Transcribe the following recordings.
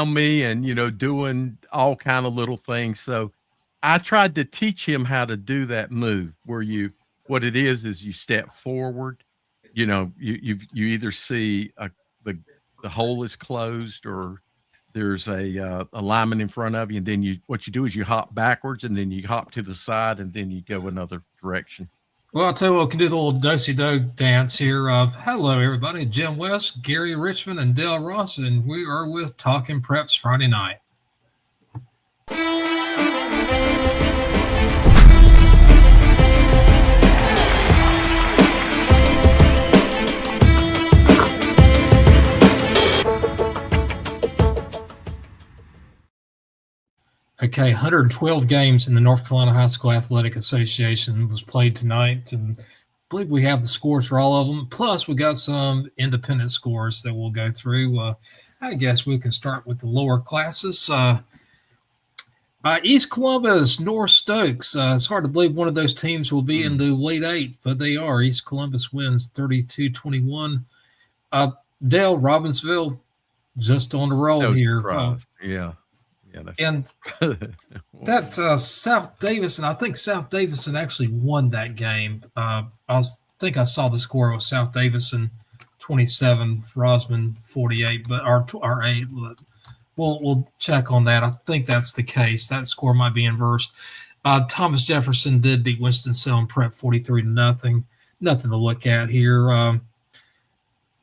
me and, doing all kind of little things. So I tried to teach him how to do that move where what it is you step forward, you either see the hole is closed or there's a lineman in front of you. And then what you do is you hop backwards and then you hop to the side and then you go another direction. Well, I'll tell you what, we can do the little do-si-do dance here. Hello, everybody. Jim West, Gary Richmond, and Dale Ross, and we are with Talking Preps Friday night. Okay, 112 games in the North Carolina High School Athletic Association was played tonight, and I believe we have the scores for all of them. Plus, we got some independent scores that we'll go through. I guess we can start with the lower classes. East Columbus, North Stokes. It's hard to believe one of those teams will be in the Elite Eight, but they are. East Columbus wins 32-21. Dale, Robbinsville, just on the roll here. Yeah. And that South Davison, I think South Davison actually won that game. I think I saw the score was South Davison 27, Rosman 48, but our 8. We'll check on that. I think that's the case. That score might be inverse. Thomas Jefferson did beat Winston-Salem Prep 43-0. Nothing to look at here.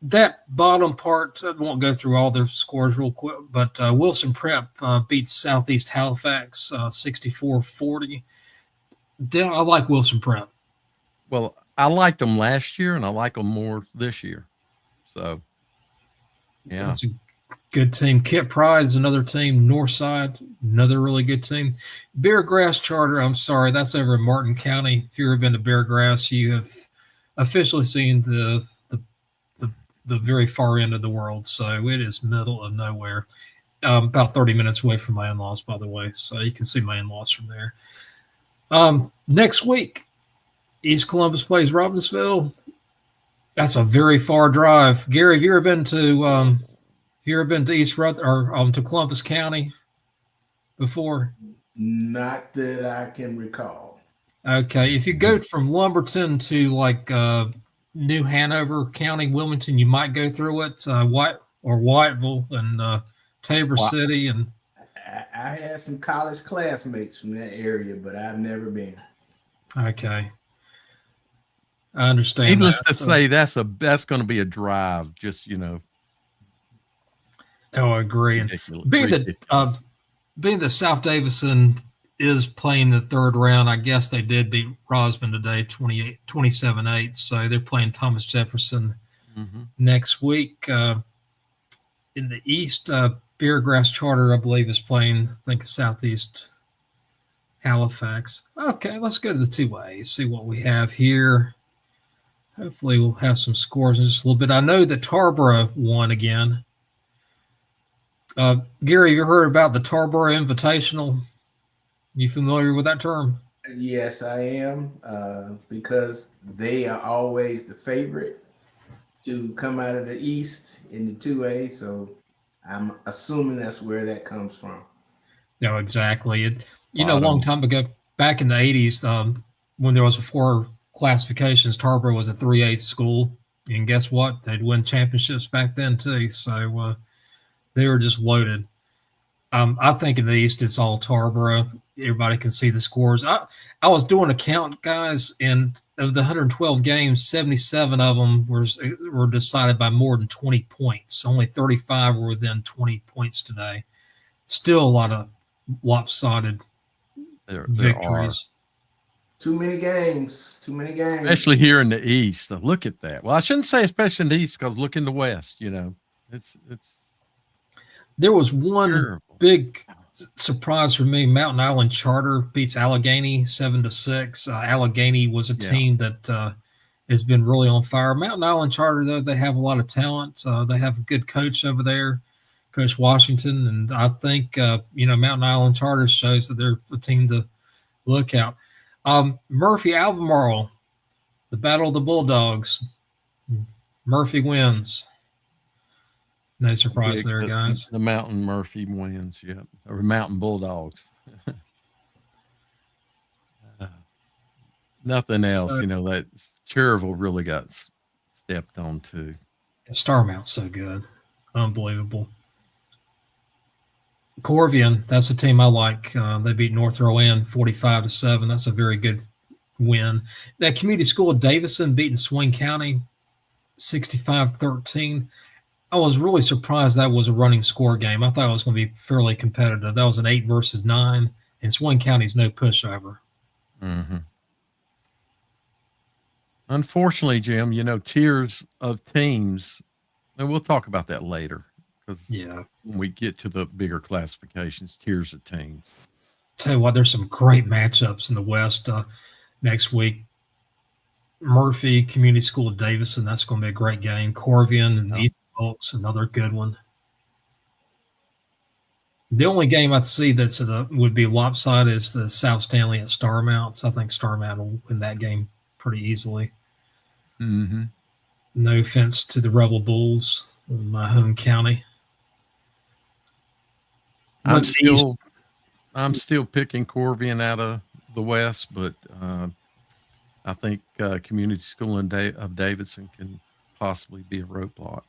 That bottom part, I won't go through all their scores real quick, but Wilson Prep beats Southeast Halifax 64-40. Dale, I like Wilson Prep. Well, I liked them last year, and I like them more this year. So, yeah. That's a good team. Kent Pride is another team. Northside, another really good team. Bear Grass Charter, I'm sorry, that's over in Martin County. If you've ever been to Bear Grass, you have officially seen the very far end of the world. So it is middle of nowhere. About 30 minutes away from my in-laws, by the way. So you can see my in-laws from there. Next week, East Columbus plays Robbinsville. That's a very far drive. Gary, have you ever been to East or to Columbus County before? Not that I can recall. Okay, if you go from Lumberton to like New Hanover County, Wilmington, you might go through it. Whiteville and Tabor City, and I had some college classmates from that area, but I've never been. Okay, I understand. Needless to say, that's going to be a drive. Just Oh, I agree. And being that South Davison is playing the third round, I guess they did beat Rosman today, 27-8. So they're playing Thomas Jefferson next week. In the East, Bear Grass Charter, I believe, is playing, I think, Southeast Halifax. Okay, let's go to the 2As, see what we have here. Hopefully we'll have some scores in just a little bit. I know that Tarboro won again. Gary, have you heard about the Tarboro Invitational? You familiar with that term? Yes, I am, because they are always the favorite to come out of the East in the 2A. So I'm assuming that's where that comes from. No, exactly. A long time ago, back in the 80s, when there was 4 classifications, Tarboro was a 3A school. And guess what? They'd win championships back then, too. So they were just loaded. I think in the East, it's all Tarboro. Everybody can see the scores. I was doing a count, guys, and of the 112 games, 77 of them were decided by more than 20 points. Only 35 were within 20 points today. Still a lot of lopsided victories. Too many games. Especially here in the East. So look at that. Well, I shouldn't say especially in the East because look in the West. It's. There was one big surprise for me. Mountain Island Charter beats Allegheny 7-6. Allegheny was a team that has been really on fire. Mountain Island Charter, though, they have a lot of talent. They have a good coach over there, Coach Washington, and I think Mountain Island Charter shows that they're a team to look out. Murphy Albemarle, the Battle of the Bulldogs. Murphy wins. No surprise Big, there, guys. the Mountain Murphy wins, yeah, or Mountain Bulldogs. Uh, Nothing else, So, that Cherville really got stepped on too. Starmount's so good. Unbelievable. Corvian, that's a team I like. They beat North Rowan 45-7. That's a very good win. That community school of Davison beating Swain County 65-13. I was really surprised that was a running score game. I thought it was going to be fairly competitive. That was an 8-9, and Swain County's no pushover. Mm-hmm. Unfortunately, Jim, tiers of teams, and we'll talk about that later because when we get to the bigger classifications, tiers of teams. Tell you what, there's some great matchups in the West next week. Murphy Community School of Davison, that's going to be a great game. Corvian and East Oaks, another good one. The only game I see that's would be lopsided is the South Stanley at Starmount. So I think Starmount will win that game pretty easily. Mm-hmm. No offense to the Rebel Bulls in my home county. I'm still picking Corvian out of the West, but I think Community School of Davidson can possibly be a roadblock.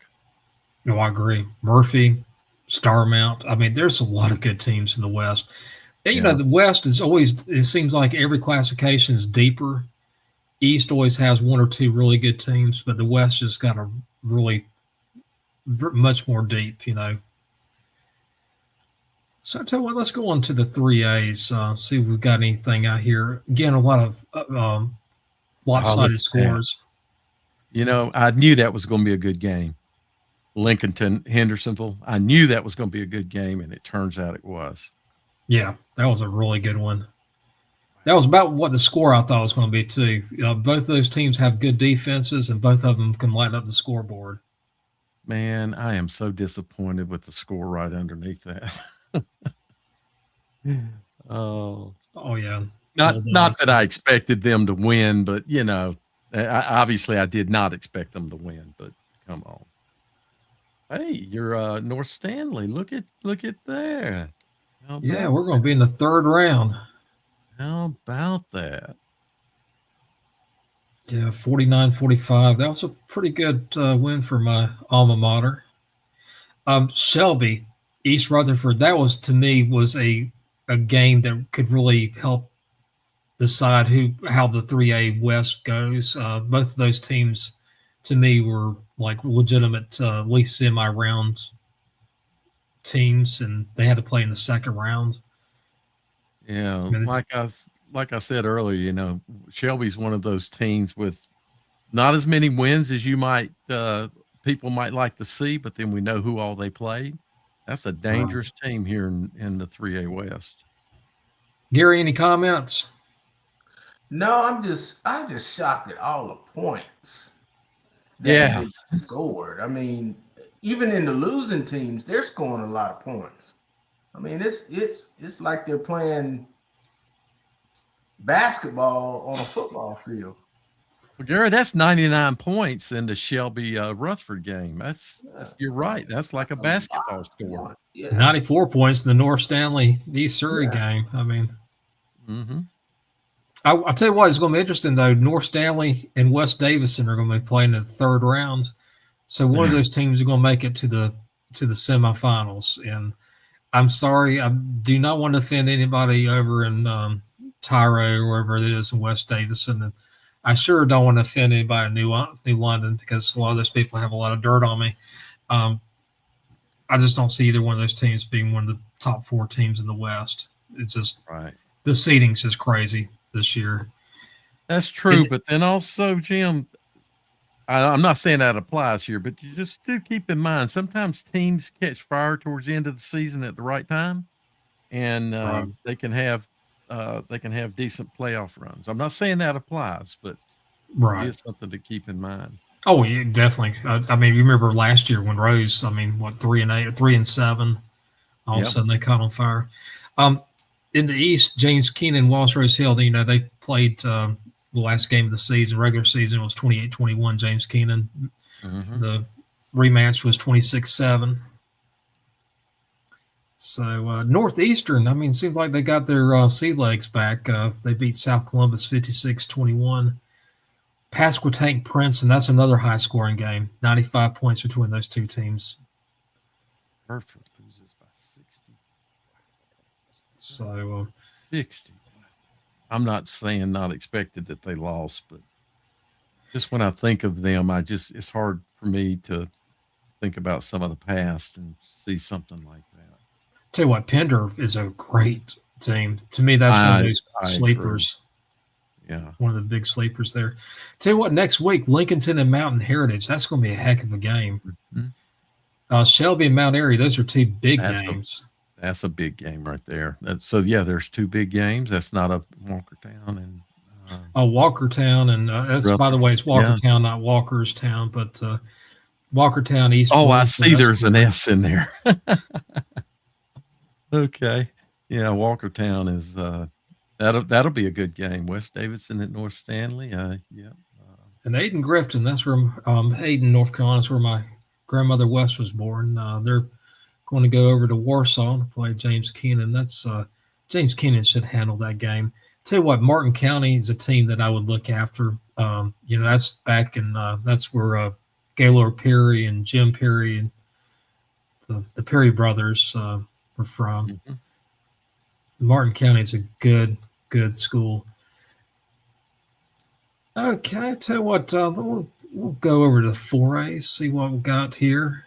No, I agree. Murphy, Starmount. I mean, there's a lot of good teams in the West. And, the West is always, it seems like every classification is deeper. East always has one or two really good teams, but the West just got a really much more deep, So I tell you what, let's go on to the 3As, see if we've got anything out here. Again, a lot of lopsided scores. I knew that was going to be a good game. Lincolnton, Hendersonville. I knew that was going to be a good game, and it turns out it was. Yeah, that was a really good one. That was about what the score I thought was going to be, too. Both those teams have good defenses, and both of them can light up the scoreboard. Man, I am so disappointed with the score right underneath that. Oh, yeah. Not that I expected them to win, but, obviously I did not expect them to win, but come on. Hey, you're North Stanley. Look at there. Yeah, we're going to be in the third round. How about that? Yeah, 49-45. That was a pretty good win for my alma mater. Shelby, East Rutherford, that was, to me, was a game that could really help decide how the 3A West goes. Both of those teams, to me, were like legitimate, at least semi-round teams, and they had to play in the second round. Yeah, like I said earlier, Shelby's one of those teams with not as many wins as people might like to see, but then we know who all they played. That's a dangerous team here in the 3A West. Gary, any comments? No, I'm just shocked at all the points that they scored. I mean, even in the losing teams, they're scoring a lot of points. I mean, it's like they're playing basketball on a football field. Well, Gary, that's 99 points in the Shelby Rutherford game. You're right. That's like a basketball score. Yeah. 94 points in the North Stanley East Surrey game. I mean, I'll tell you what, it's going to be interesting though. North Stanley and West Davison are going to be playing in the third round, so one of those teams are going to make it to the semifinals. And I'm sorry, I do not want to offend anybody over in Tyro or wherever it is in West Davison, and I sure don't want to offend anybody in New London because a lot of those people have a lot of dirt on me. I just don't see either one of those teams being one of the top four teams in the West. It's just the seeding's just crazy this year. That's true, but then also, Jim, I'm not saying that applies here, but you just do keep in mind sometimes teams catch fire towards the end of the season at the right time, and they can have decent playoff runs. I'm not saying that applies, but it is something to keep in mind. Oh, yeah, definitely. I mean, you remember last year when Rose, 3-7, all of a sudden they caught on fire. In the East, James Keenan, Walls Rose Hill, they played the last game of the season, regular season was 28-21. James Keenan, the Rematch was 26-7. So Northeastern, I mean, seems like they got their sea legs back. They beat South Columbus 56-21. Pasquotank Princeton, that's another high-scoring game. 95 points between those two teams. Hereford loses by 60. So 60. I'm not saying not expected that they lost, but just when I think of them, it's hard for me to think about some of the past and see something like that. tell you what, Pender is a great team. To me, that's one of those sleepers. Yeah. One of the big sleepers there. Tell you what, next week, Lincolnton and Mountain Heritage. That's going to be a heck of a game. Mm-hmm. Shelby and Mount Airy, those are two big games. That's a big game right there. So, yeah, there's two big games. That's not a Walkertown and Walkertown, and that's, by the way, it's Walkertown, not Walkerstown, but Walkertown, East. Oh, I see there's an S in there. Okay. Yeah, Walkertown is that'll be a good game. West Davidson at North Stanley. Yeah. And Aiden Grifton, that's where Aiden, North Carolina, is where my grandmother West was born. They're going to go over to Warsaw to play James Keenan. That's James Keenan should handle that game. Tell you what, Martin County is a team that I would look after. That's back in that's where Gaylord Perry and Jim Perry and the Perry brothers were from. Mm-hmm. Martin County is a good school. Okay, tell you what, we'll go over to the 4A, see what we got here.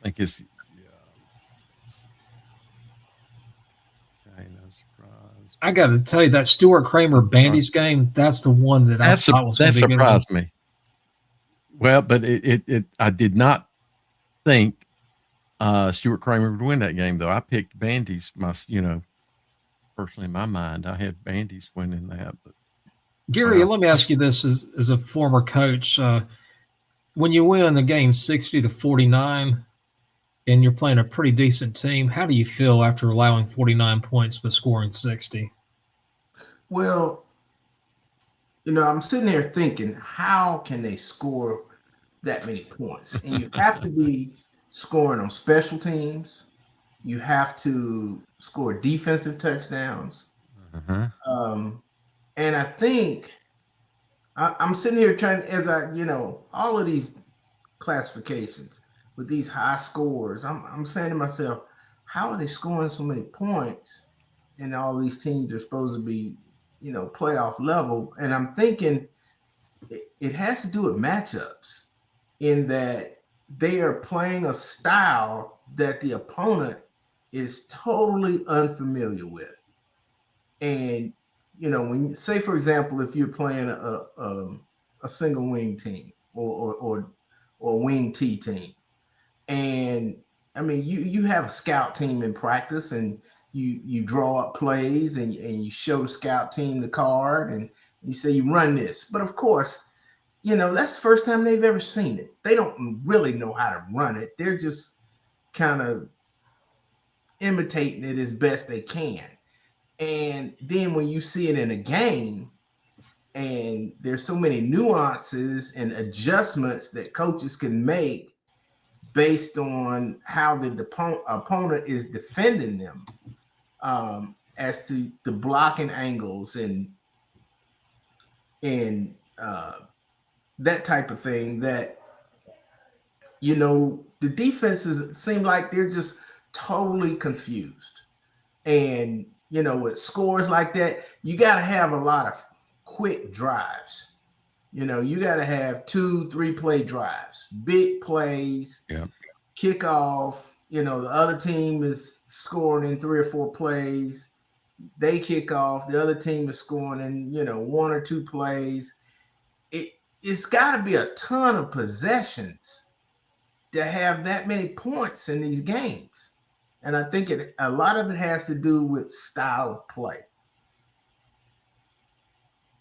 I think it's okay, no surprise. I got to tell you, that Stuart Kramer Bandy's game, that's the one that I thought was going to be good. That surprised me. Well, but I did not think Stuart Kramer would win that game, though. I picked Bandy's, personally in my mind, I had Bandy's winning that. But Gary, let me ask you this as a former coach. When you win the game 60-49 and you're playing a pretty decent team, how do you feel after allowing 49 points but scoring 60? Well, I'm sitting there thinking, how can they score that many points? And you have to be scoring on special teams. You have to score defensive touchdowns. Uh-huh. And I think I'm sitting here trying, all of these classifications with these high scores, I'm saying to myself, how are they scoring so many points? And all these teams are supposed to be, playoff level. And I'm thinking it has to do with matchups, in that they are playing a style that the opponent is totally unfamiliar with. And when you say, for example, if you're playing a single wing team or wing T team, and I mean you have a scout team in practice, and you draw up plays and you show the scout team the card and you say you run this, but of course, that's the first time they've ever seen it. They don't really know how to run it. They're just kind of imitating it as best they can. And then when you see it in a game, and there's so many nuances and adjustments that coaches can make based on how the opponent is defending them, as to the blocking angles and that type of thing, that the defenses seem like they're just totally confused. And with scores like that, you got to have a lot of quick drives. You got to have 2-3 play drives, big plays, kickoff. The other team is scoring in 3 or 4 plays. They kick off. The other team is scoring in 1 or 2 plays. It's got to be a ton of possessions to have that many points in these games. And I think a lot of it has to do with style of play.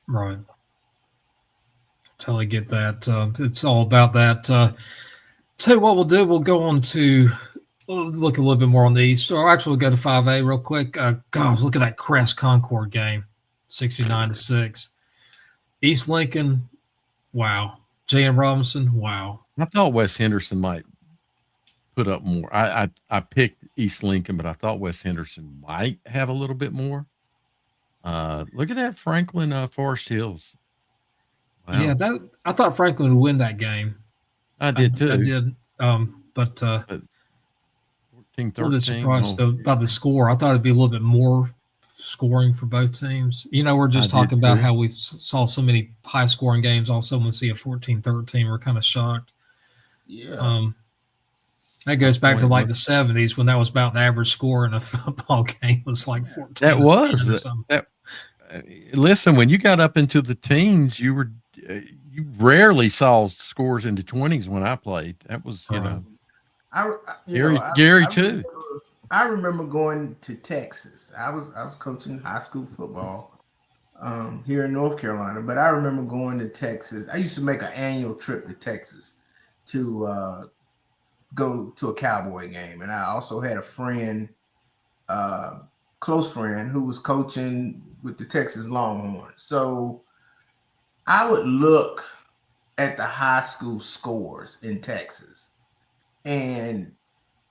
Right. Totally get that. It's all about that. Tell you what we'll do. We'll go on to look a little bit more on the East. Or actually, we'll go to 5A real quick. Gosh, look at that Crest Concord game, 69-6. East Lincoln, wow. J.M. Robinson, wow. I thought Wes Henderson might put up more. I picked East Lincoln, but I thought Wes Henderson might have a little bit more. Look at that Franklin Forest Hills. Wow. Yeah, that I thought Franklin would win that game. I did too. I did. But 14, a little bit 13. surprised though by the score. I thought it'd be a little bit more scoring for both teams. We're just talking about how we saw so many high scoring games. Also, when we see a 14-13, we're kind of shocked. Yeah. That goes back to like the 70s when that was about the average score in a football game was like 14. That was or something. Listen, when you got up into the teens, you rarely saw scores into 20s when I played. That was, Gary too. I remember going to Texas. I was coaching high school football here in North Carolina, but I remember going to Texas. I used to make an annual trip to Texas to go to a Cowboy game, and I also had a friend, close friend, who was coaching with the Texas Longhorns. So I would look at the high school scores in Texas, and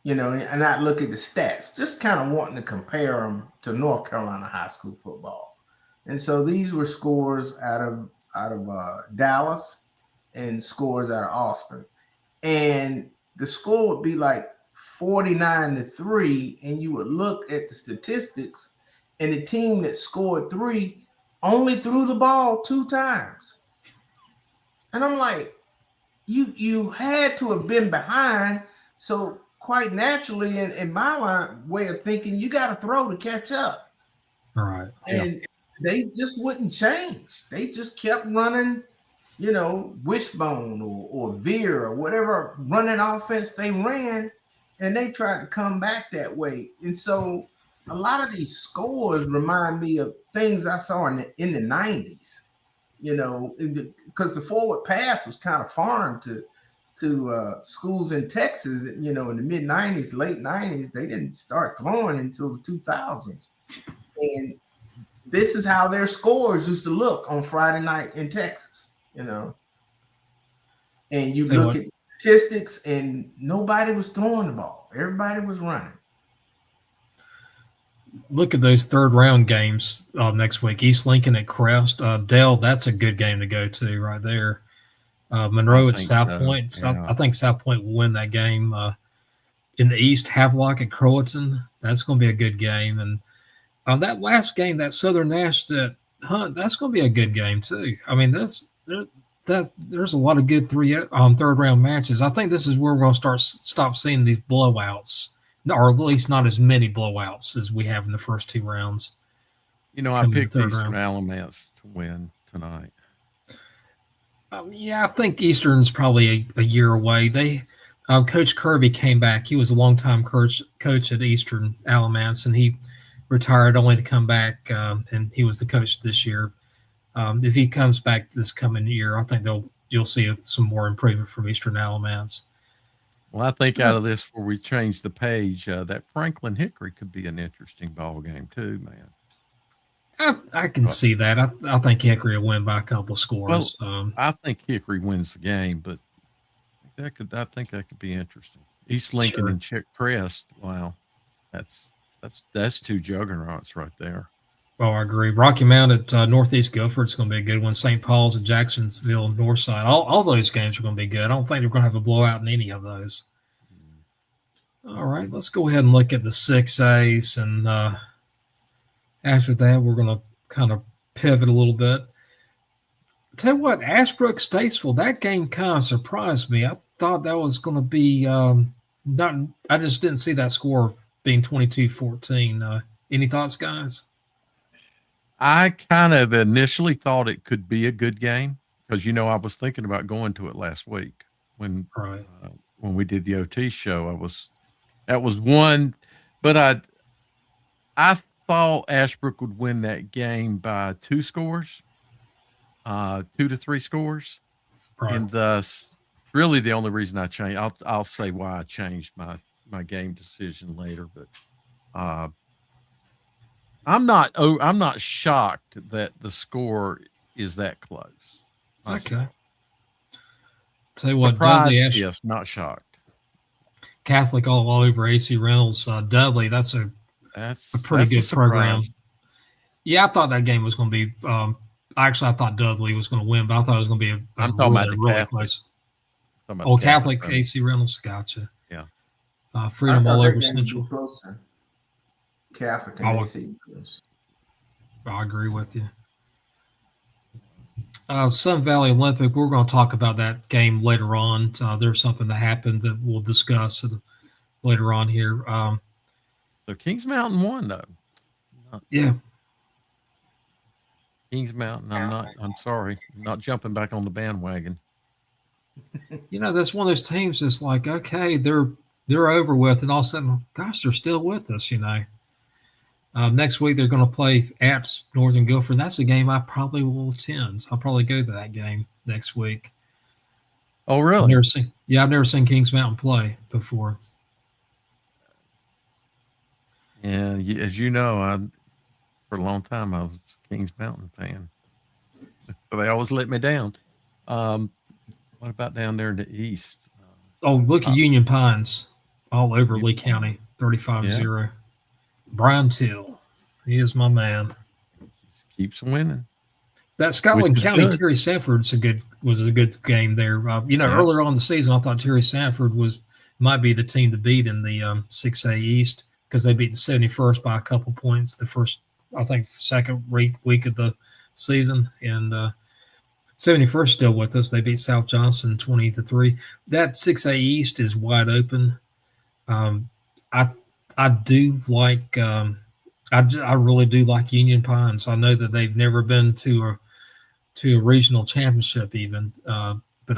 and not look at the stats, just kind of wanting to compare them to North Carolina high school football. And so these were scores out of Dallas and scores out of Austin, and the score would be like 49-3, and you would look at the statistics, and the team that scored 3 only threw the ball 2 times. And I'm like, you had to have been behind. So quite naturally, in my way of thinking, you got to throw to catch up. All right. And they just wouldn't change. They just kept running, wishbone or veer or whatever running offense they ran, and they tried to come back that way. And so a lot of these scores remind me of things I saw in the 90s, because the forward pass was kind of foreign to schools in Texas, in the mid 90s, late 90s. They didn't start throwing until the 2000s. And this is how their scores used to look on Friday night in Texas, and you look at statistics, and nobody was throwing the ball. Everybody was running. Look at those third round games next week. East Lincoln at Crest. Dale, that's a good game to go to right there. Monroe at South Point. So I think South Point will win that game. In the East, Havelock at Croatan. That's going to be a good game. And that last game, that Southern Nash at Hunt, that's going to be a good game too. I mean, there's a lot of good third round matches. I think this is where we're going to stop seeing these blowouts, or at least not as many blowouts as we have in the first 2 rounds. I picked Eastern Alamance to win tonight. I think Eastern's probably a year away. Coach Kirby came back. He was a longtime coach at Eastern Alamance, and he retired only to come back, and he was the coach this year. If he comes back this coming year, I think you'll see some more improvement from Eastern Alamance. Well, I think out of this, where we change the page, that Franklin Hickory could be an interesting ball game too, man. I can see that. I think Hickory will win by a couple scores. Well, I think Hickory wins the game, but I think that could be interesting. East Lincoln and Chick Crest. Wow, that's 2 juggernauts right there. Oh, I agree. Rocky Mount at Northeast Guilford's going to be a good one. St. Paul's at Jacksonville Northside. All those games are going to be good. I don't think they're going to have a blowout in any of those. All right, let's go ahead and look at the 6As, and after that, we're going to kind of pivot a little bit. Tell you what, Ashbrook Statesville, that game kind of surprised me. I thought that was going to be not. I just didn't see that score being 22-14. Any thoughts, guys? I kind of initially thought it could be a good game because I was thinking about going to it last week when we did the OT show. That was one, but I thought Ashbrook would win that game by 2 scores, 2 to 3 scores, and thus really the only reason I changed. I'll say why I changed my game decision later, but I'm not shocked that the score is that close. Okay. Tell you what, Dudley Surprised, yes, not shocked. Catholic all over AC Reynolds. Dudley, that's a pretty That's a good program. surprise. Yeah, I thought that game was going to be. Actually, I thought Dudley was going to win, but I thought it was going to be a I'm talking about the really Catholic. close. Talking about the Catholic Reynolds. AC Reynolds, gotcha. Yeah. Freedom I all thought over that game would be Central. closer. Catholic and AC Reynolds. I agree with you. Sun Valley Olympic, we're going to talk about that game later on. There's something that happened that we'll discuss later on here. So Kings Mountain won, though. Yeah. Kings Mountain. I'm sorry. I'm not jumping back on the bandwagon. That's one of those teams that's like, okay, they're over with, and all of a sudden, gosh, they're still with us, Next week they're going to play at Northern Guilford. And that's a game I probably will attend. I'll probably go to that game next week. Oh, really? I've never seen Kings Mountain play before. Yeah, as you know, for a long time I was a Kings Mountain fan. So they always let me down. What about down there in the east? Look at Union Pines all over Lee County, 35-0. Yeah. Brian Till, he is my man. Just keeps winning. That Scotland County good. Terry Sanford's was a good game there. Earlier on in the season, I thought Terry Sanford might be the team to beat in the 6A East because they beat the 71st by a couple points the first, I think, second week of the season, and 71st still with us. They beat South Johnson 20-3. That 6A East is wide open. I do like. I really do like Union Pines. I know that they've never been to a regional championship even, but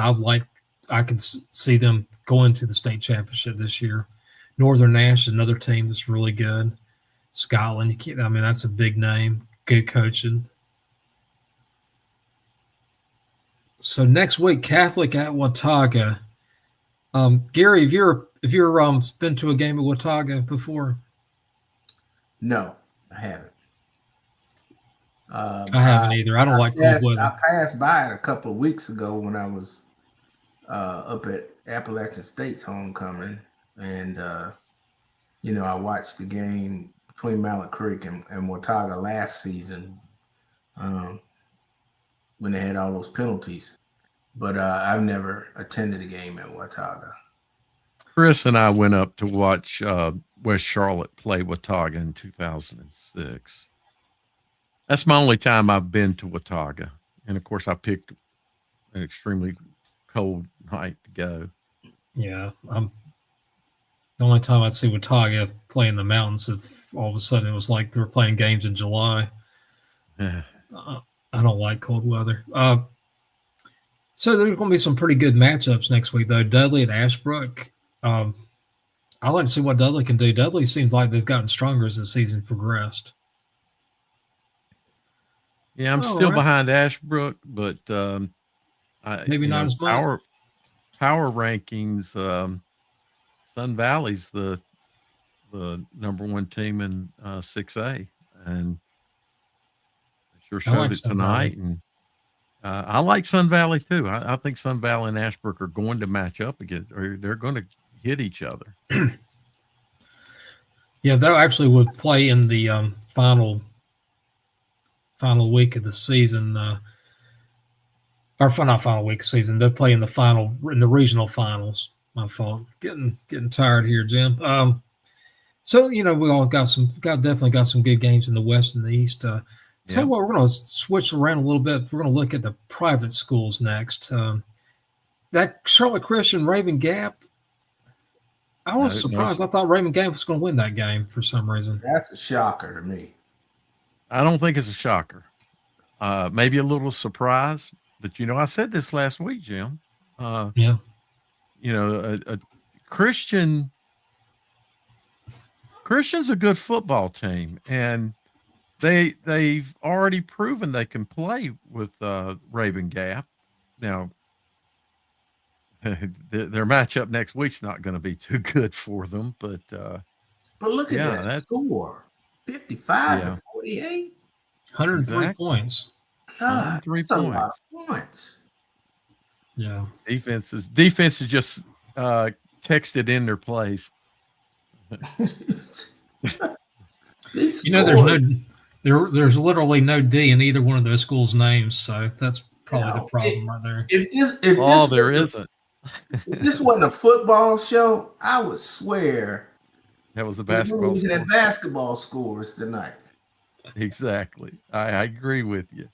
I can see them going to the state championship this year. Northern Nash is another team that's really good. Scotland, that's a big name, good coaching. So next week, Catholic at Watauga. Gary, have you been to a game at Watauga before? No, I haven't. I haven't either. I don't like cold weather. I passed by it a couple of weeks ago when I was up at Appalachian State's homecoming, and I watched the game between Mallet Creek and Watauga last season when they had all those penalties. But I've never attended a game at Watauga. Chris and I went up to watch West Charlotte play Watauga in 2006. That's my only time I've been to Watauga. And, of course, I picked an extremely cold night to go. Yeah. The only time I'd see Watauga play in the mountains, if all of a sudden it was like they were playing games in July. I don't like cold weather. So there's going to be some pretty good matchups next week, though. Dudley at Ashbrook. I'd like to see what Dudley can do. Dudley seems like they've gotten stronger as the season progressed. Yeah, I'm still behind Ashbrook, but maybe not as much. Power rankings, Sun Valley's the number one team in 6A, and sure showed it tonight. And I like Sun Valley too. I think Sun Valley and Ashbrook are going to match up again, or they're going to hit each other. Yeah, they actually would play in the final week of the season, or not final week of the season. They'll play in the regional finals. My fault. Getting tired here, Jim. So we all definitely got some good games in the West and the East. Tell you what, we're going to switch around a little bit. We're going to look at the private schools next. That Charlotte Christian Raven Gap, I was surprised. I thought Raven Gap was going to win that game for some reason. That's a shocker to me. I don't think it's a shocker. Maybe a little surprise, but I said this last week, Jim. Yeah. A Christian's a good football team, and they've already proven they can play with Raven Gap. Now, their matchup next week's not going to be too good for them, but look at that score. 55-48. 103 points. God, that's a lot of points. Yeah. Defense is just texted in their place. There's literally no D in either one of those schools' names, so that's probably the problem right there. There isn't. If this wasn't a football show, I would swear That was a we were basketball looking score. at basketball scores tonight. Exactly. I agree with you.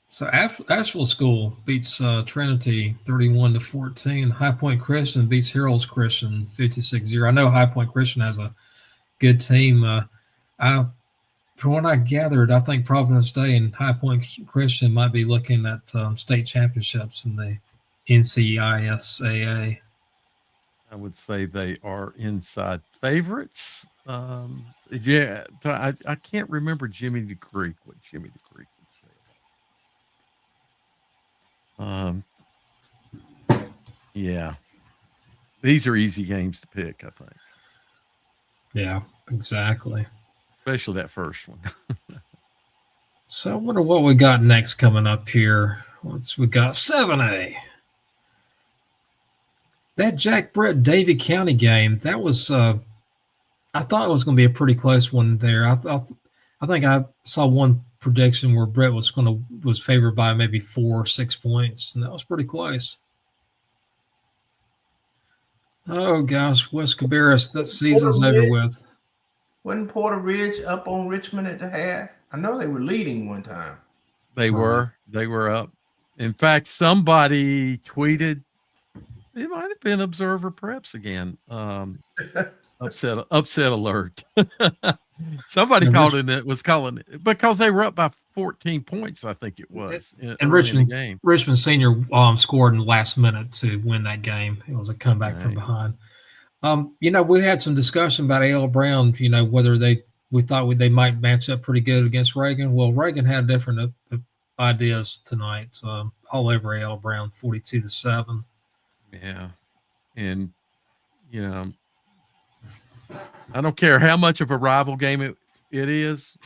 So Asheville School beats Trinity 31-14. High Point Christian beats Harold's Christian 56-0. I know High Point Christian has a good team. From what I gathered, I think Providence Day and High Point Christian might be looking at state championships in the NCISAA. I would say they are inside favorites. Yeah, I can't remember Jimmy the Creek, what Jimmy the Creek would say about this. Yeah. These are easy games to pick, I think. Yeah, exactly. Especially that first one. So I wonder what we got next coming up here. We got 7A. That Jack Brett Davie County game, that was I thought it was going to be a pretty close one there. I think I saw one prediction where Brett was favored by maybe 4 or 6 points, and that was pretty close. Oh gosh, West Cabarrus, that season's over with. Wasn't Porter Ridge up on Richmond at the half? I know they were leading one time. They were up. In fact, somebody tweeted, it might have been Observer Preps again. Upset alert. Somebody was calling it because they were up by 14 points, I think it was. And Richmond Senior scored in the last minute to win that game. It was a comeback from behind. We had some discussion about A.L. Brown, whether we thought they might match up pretty good against Reagan. Well, Reagan had different ideas tonight, all over A.L. Brown, 42-7. Yeah. And, I don't care how much of a rival game it is.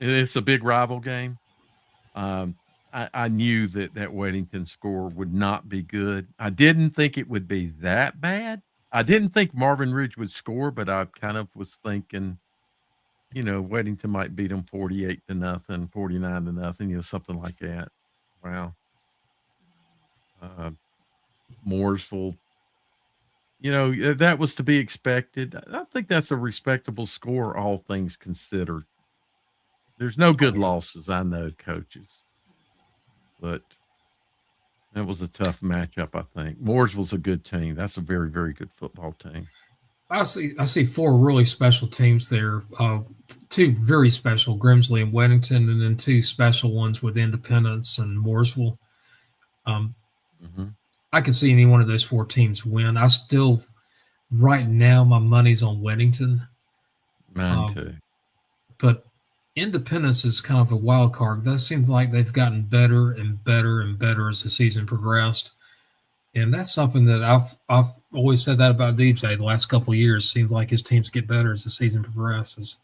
It's a big rival game. I knew that Weddington score would not be good. I didn't think it would be that bad. I didn't think Marvin Ridge would score, but I kind of was thinking, Weddington might beat them 48-0, 49-0, something like that. Wow. Mooresville, that was to be expected. I think that's a respectable score, all things considered. There's no good losses, I know, coaches. But that was a tough matchup, I think. Mooresville's a good team. That's a very, very good football team. I see 4 really special teams there. 2 very special, Grimsley and Weddington, and then 2 special ones with Independence and Mooresville. I could see any one of those 4 teams win. I still, right now, my money's on Weddington. Mine too. But Independence is kind of a wild card. That seems like they've gotten better and better and better as the season progressed. And that's something that I've always said that about DJ the last couple of years. Seems like his teams get better as the season progresses.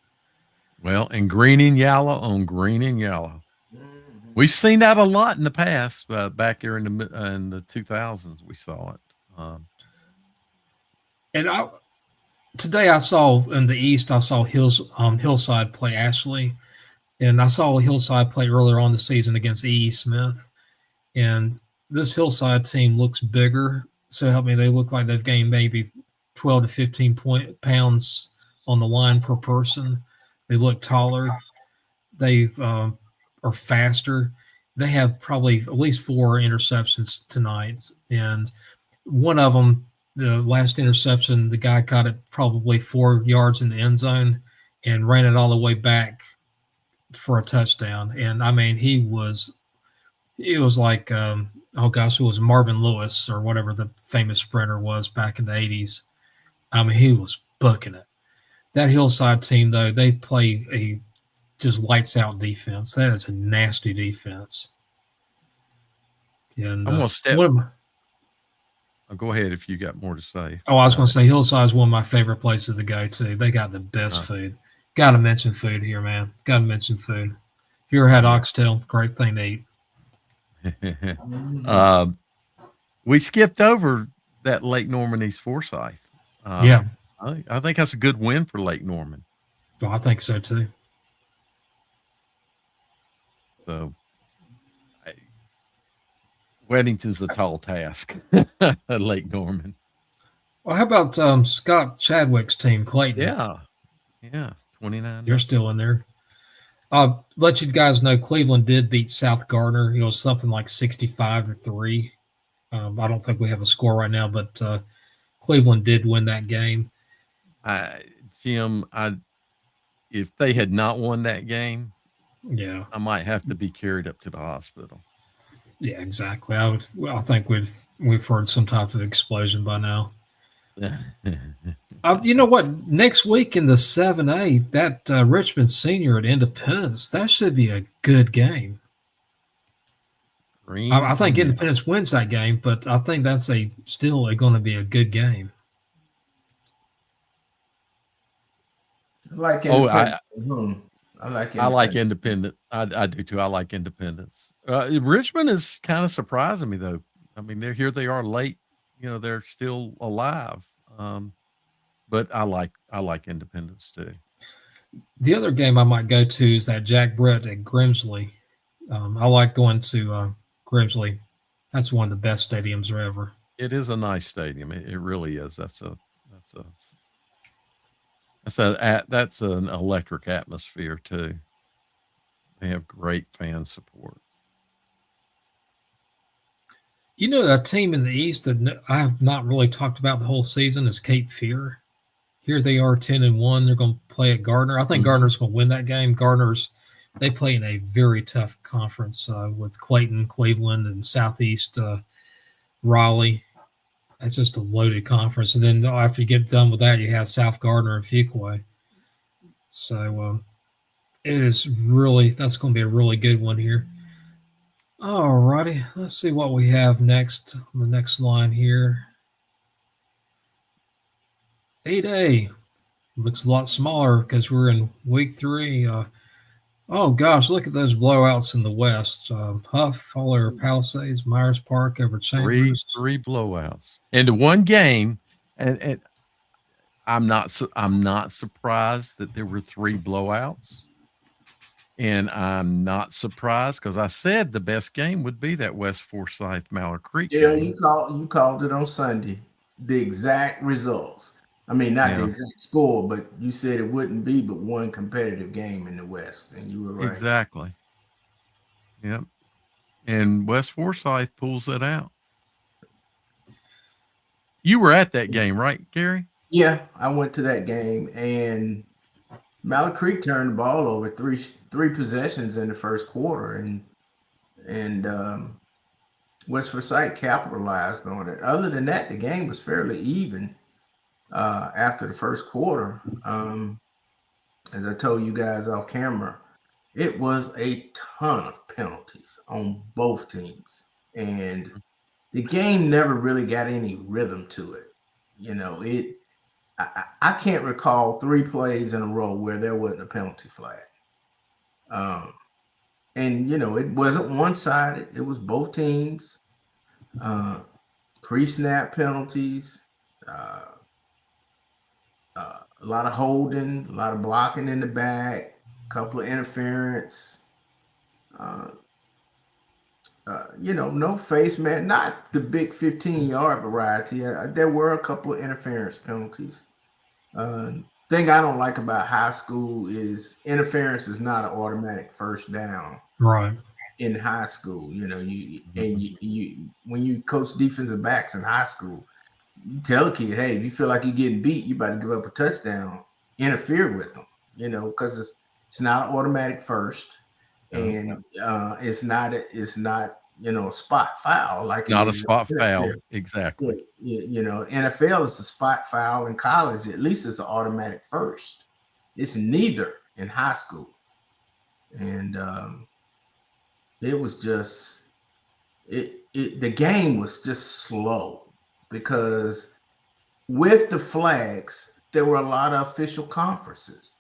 Well, and green and yellow on green and yellow. We've seen that a lot in the past. Back here in the 2000s, we saw it. Today I saw in the East, I saw Hillside play Ashley, and I saw Hillside play earlier on the season against E.E. Smith. And this Hillside team looks bigger. So help me, they look like they've gained maybe 12 to 15 pounds on the line per person. They look taller. They are faster. They have probably at least 4 interceptions tonight. And one of them, the last interception, the guy caught it probably 4 yards in the end zone and ran it all the way back for a touchdown. And I mean, it was like, it was Marvin Lewis or whatever the famous sprinter was back in the 80s. I mean, he was booking it. That Hillside team, though, they play a just lights out defense. That is a nasty defense. And I'm going to step. Go ahead if you got more to say. I was going to say Hillside is one of my favorite places to go to. They got the best food. Got to mention food here, man. Got to mention food. If you ever had oxtail, great thing to eat. um, we skipped over that Lake Norman East Forsyth. Yeah, I think that's a good win for Lake Norman. well, I think so too. So Weddington's a tall task at Lake Norman. Well, how about Scott Chadwick's team, Clayton? Yeah, 29. They're still in there. I'll let you guys know Cleveland did beat South Gardner. It was something like 65-3. I don't think we have a score right now, but Cleveland did win that game. Jim, if they had not won that game, Yeah, I might have to be carried up to the hospital. yeah, exactly. I think we've heard some type of explosion by now. You know what? Next week in the 7A, that Richmond Senior at Independence, that should be a good game. I think Green. Independence wins that game, but I think that's still going to be a good game. I like Oh, Independence. I like Independence. I do too. I like Independence. Richmond is kind of surprising me though. I mean, here they are late. They're still alive. But I like Independence too. The other game I might go to is that Jack Brett at Grimsley. I like going to Grimsley. That's one of the best stadiums ever. It is a nice stadium. It really is. That's an electric atmosphere too. They have great fan support. You know, a team in the East that I have not really talked about the whole season is Cape Fear. Here they are 10-1. They're going to play at Gardner. I think Gardner's going to win that game. They play in a very tough conference with Clayton, Cleveland, and Southeast Raleigh. That's just a loaded conference. And then after you get done with that, you have South Gardner and Fuquay. So that's going to be a really good one here. All righty. Let's see what we have next on the next line here. 8A looks a lot smaller because we're in week 3. Oh gosh, look at those blowouts in the West. Huff, Fowler Palisades, Myers Park over Chambers. Three blowouts into one game, and I'm not surprised that there were 3 blowouts, and I'm not surprised because I said the best game would be that West Forsyth Mallard Creek game. You called it on Sunday. The exact results. I mean, not the exact score, but you said it wouldn't be but one competitive game in the West, and you were right. Exactly. Yep. And West Forsyth pulls that out. You were at that game, right, Gary? Yeah, I went to that game, and Mallard Creek turned the ball over three possessions in the first quarter, and West Forsyth capitalized on it. Other than that, the game was fairly even. After the first quarter, as I told you guys off camera, it was a ton of penalties on both teams, and the game never really got any rhythm to it. I can't recall 3 plays in a row where there wasn't a penalty flag. And it wasn't one-sided; it was both teams. Pre-snap penalties. A lot of holding, a lot of blocking in the back, a couple of interference. No face man, not the big 15-yard variety. There were a couple of interference penalties. Thing I don't like about high school is interference is not an automatic first down. Right. In high school, when you coach defensive backs in high school, you tell a kid, hey, if you feel like you're getting beat, you better give up a touchdown, interfere with them, because it's not an automatic first, and it's not a spot foul like not a spot foul, exactly. NFL is a spot foul. In college, at least it's an automatic first. It's neither in high school, and it was just the game was just slow. Because with the flags, there were a lot of official conferences.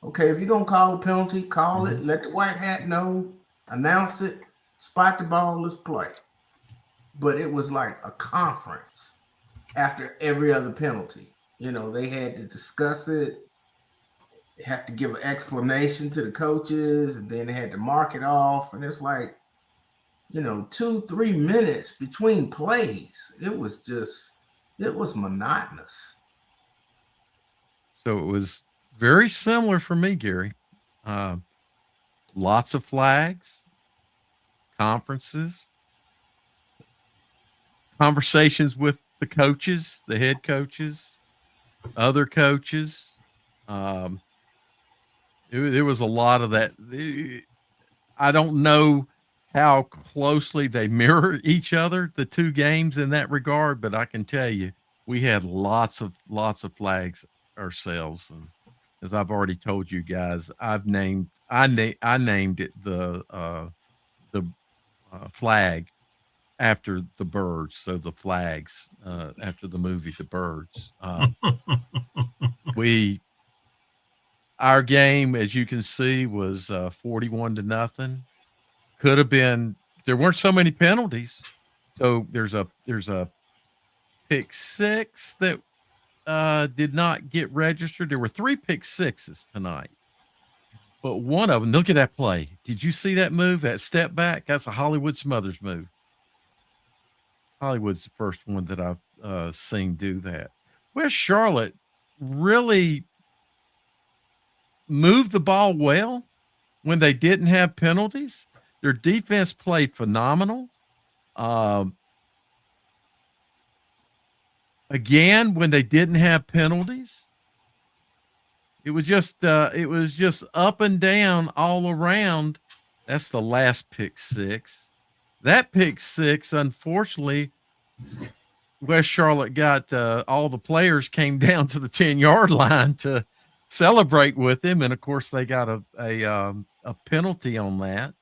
Okay, if you're going to call a penalty, call it. Let the white hat know. Announce it. spot the ball, let's play. But it was like a conference after every other penalty. They had to discuss it, have to give an explanation to the coaches, and then they had to mark it off. And it's like, 2-3 minutes between plays. It was monotonous. So it was very similar for me, Gary. Lots of flags, conferences, conversations with the coaches, the head coaches, other coaches. There was a lot of that. I don't know how closely they mirror each other, the two games in that regard, but I can tell you we had lots of flags ourselves. And as I've already told you guys, I named it the flag after the birds. So the flags after the movie The Birds. Our game, as you can see, was 41-0. Could have been. There weren't so many penalties, so there's a pick six that did not get registered. There were 3 pick sixes tonight, but one of them. Look at that play. Did you see that move? That step back. That's a Hollywood Smothers move. Hollywood's the first one that I've seen do that. West Charlotte really moved the ball well when they didn't have penalties. Their defense played phenomenal. Again, when they didn't have penalties, it was just up and down all around. That's the last pick six. That pick six, unfortunately, West Charlotte got all the players came down to the 10-yard line to celebrate with him, and of course they got a penalty on that.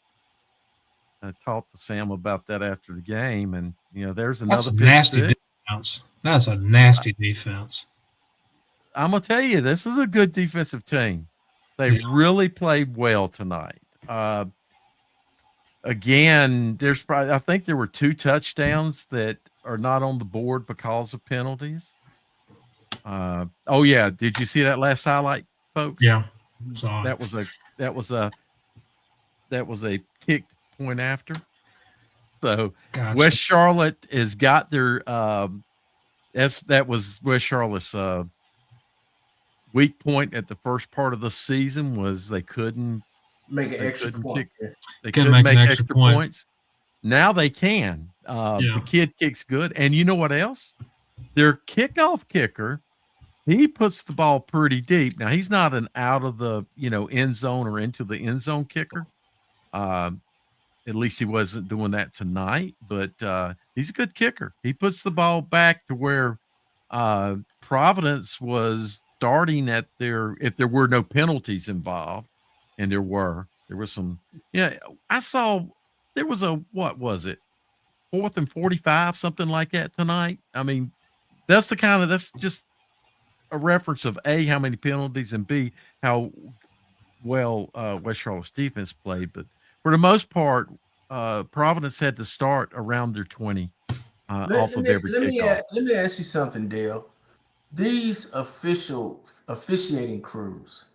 I talked to Sam about that after the game, and there's another nasty defense. That's a nasty defense. I'm gonna tell you, this is a good defensive team. They really played well tonight. Again, I think there were 2 touchdowns that are not on the board because of penalties. Oh yeah, did you see that last highlight, folks? Yeah, that was a kicked point after. So gotcha. West Charlotte has got their that was West Charlotte's weak point at the first part of the season was they couldn't make an extra point. They couldn't make extra points. Now they can. The kid kicks good, and you know what else? Their kickoff kicker, he puts the ball pretty deep. Now he's not an out of the end zone or into the end zone kicker. At least he wasn't doing that tonight, but he's a good kicker. He puts the ball back to where Providence was starting at if there were no penalties involved, and there were some. I saw there was what was it, 4th and 45, something like that tonight. I mean, that's just a reference of A, how many penalties, and B, how well West Charlotte's defense played. But for the most part, Providence had to start around their 20 off of every kickoff. Let me ask you something, Dale. These officiating crews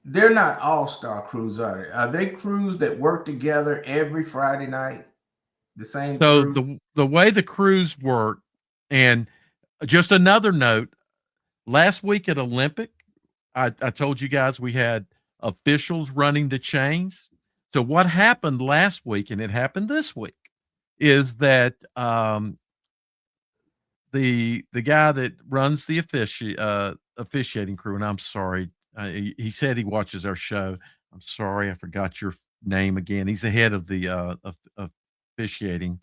they're not all-star crews, are they? Are they crews that work together every Friday night? The same. So the way the crews work, and just another note, last week at Olympic, I told you guys we had officials running the chains. So what happened last week, and it happened this week, is that the guy that runs the officiating crew, and I'm sorry, he said he watches our show. I'm sorry, I forgot your name again. He's the head of the officiating.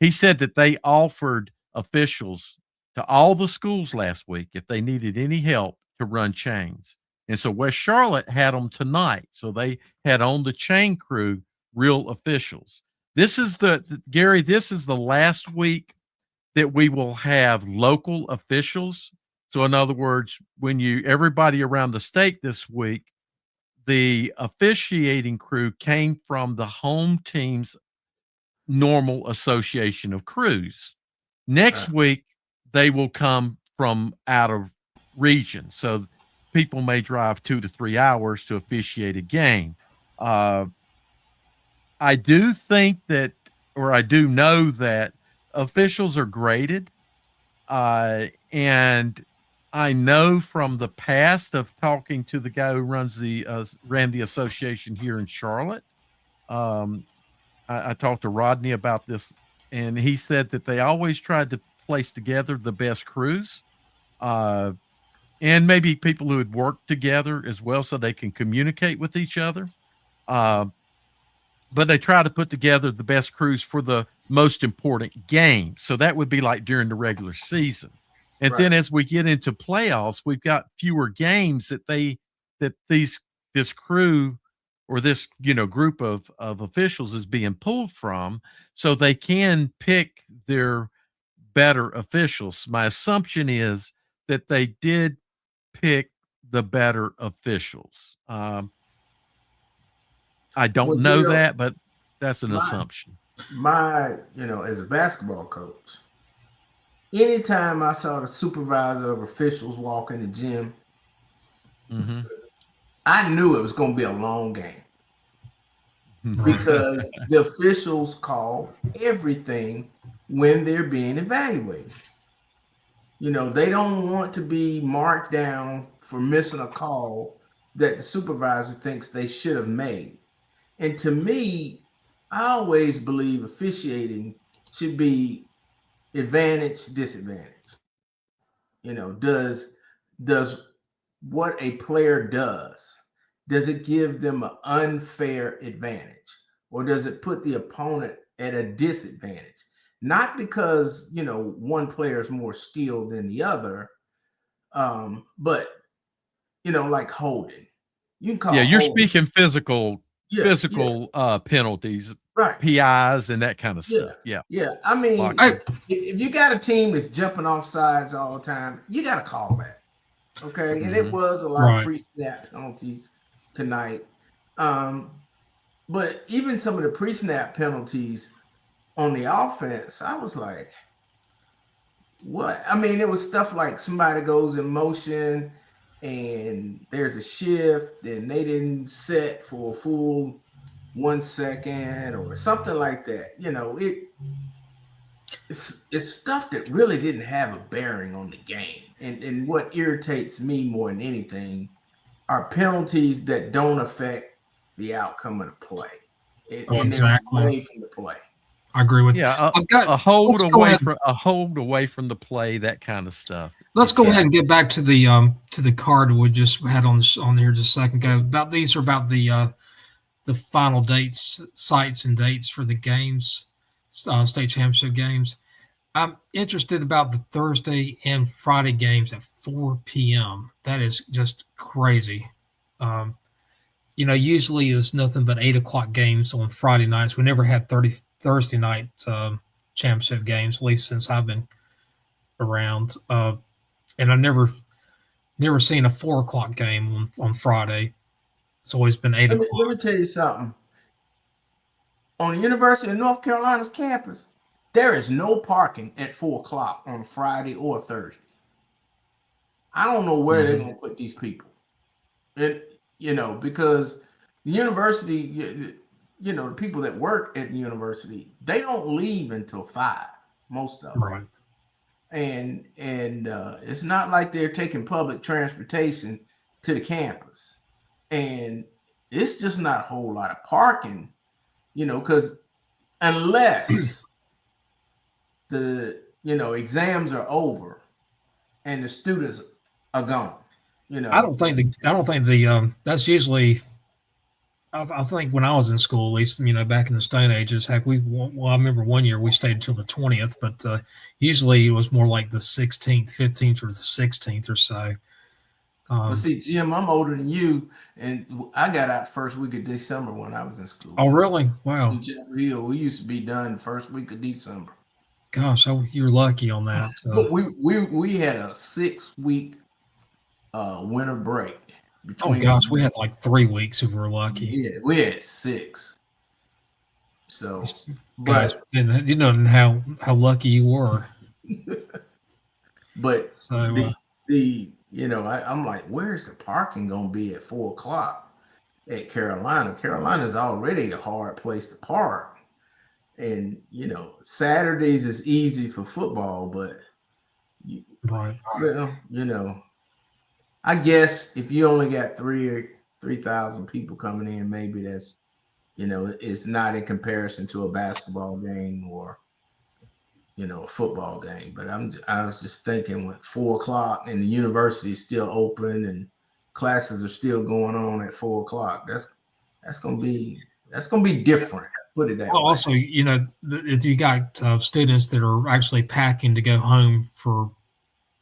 He said that they offered officials to all the schools last week if they needed any help to run chains. And so West Charlotte had them tonight. So they had on the chain crew real officials. This is Gary, this is the last week that we will have local officials. So in other words, when everybody around the state this week, the officiating crew came from the home team's normal association of crews. Next week, they will come from out of region. So people may drive 2 to 3 hours to officiate a game. I do think that, or I do know that officials are graded. And I know from the past of talking to the guy who ran the association here in Charlotte. I talked to Rodney about this, and he said that they always tried to place together the best crews, and maybe people who had worked together as well, so they can communicate with each other. But they try to put together the best crews for the most important games. So that would be like during the regular season. And then as we get into playoffs, we've got fewer games that this crew or this group of officials is being pulled from, so they can pick their better officials. My assumption is that they did pick the better officials. I don't know that, but that's an assumption. As a basketball coach, anytime I saw the supervisor of officials walk in the gym, I knew it was going to be a long game because the officials call everything when they're being evaluated. They don't want to be marked down for missing a call that the supervisor thinks they should have made. And to me, I always believe officiating should be advantage, disadvantage. Does what a player does it give them an unfair advantage, or does it put the opponent at a disadvantage? Not because one player is more skilled than the other, but like holding. You can call you're holding. speaking physical penalties, right? PIs and that kind of stuff. Yeah. I mean, if you got a team that's jumping off sides all the time, you got to call that. Okay, and it was a lot of pre-snap penalties tonight. But even some of the pre-snap penalties on the offense, I was like, what? I mean, it was stuff like somebody goes in motion and there's a shift and they didn't set for a full 1 second or something like that. It's stuff that really didn't have a bearing on the game. And what irritates me more than anything are penalties that don't affect the outcome of the play. Exactly. Away from the play. I agree with a hold away from the play, that kind of stuff. Let's go ahead and get back to the card we just had on here just a second ago. About the final dates, sites and dates for the games, state championship games. I'm interested about the Thursday and Friday games at 4 p.m. That is just crazy. Usually it's nothing but 8 o'clock games on Friday nights. We never had Thursday night championship games, at least since I've been around. And I've never seen a 4 o'clock game on Friday. It's always been 8 o'clock. Let me tell you something. On the University of North Carolina's campus, there is no parking at 4 o'clock on Friday or Thursday. I don't know where they're going to put these people. Because the university, the people that work at the university, they don't leave until 5, most of them. Right. And it's not like they're taking public transportation to the campus. And it's just not a whole lot of parking, because unless the exams are over and the students are gone, I don't think that's usually. I think when I was in school, at least back in the Stone Ages, heck, I remember one year we stayed until the 20th, but usually it was more like the 16th, 15th, or the 16th or so. Well, see, Jim, I'm older than you, and I got out first week of December when I was in school. Oh, really? Wow. In Chapel Hill, we used to be done the first week of December. Gosh, you're lucky on that. But we had a 6-week winter break, between. Gosh, we had like 3 weeks if we were lucky. Yeah, we had 6. So, Guys, but and you know how lucky you were. but So the I'm like, where's the parking gonna be at 4 o'clock at Carolina? Carolina's already a hard place to park, and Saturdays is easy for football, but right. well, I guess if you only got 3,000 people coming in, maybe that's it's not in comparison to a basketball game or a football game. But I was just thinking, when 4 o'clock and the university is still open and classes are still going on at 4 o'clock, that's gonna be different. Put it that Well, way. also, if you got students that are actually packing to go home for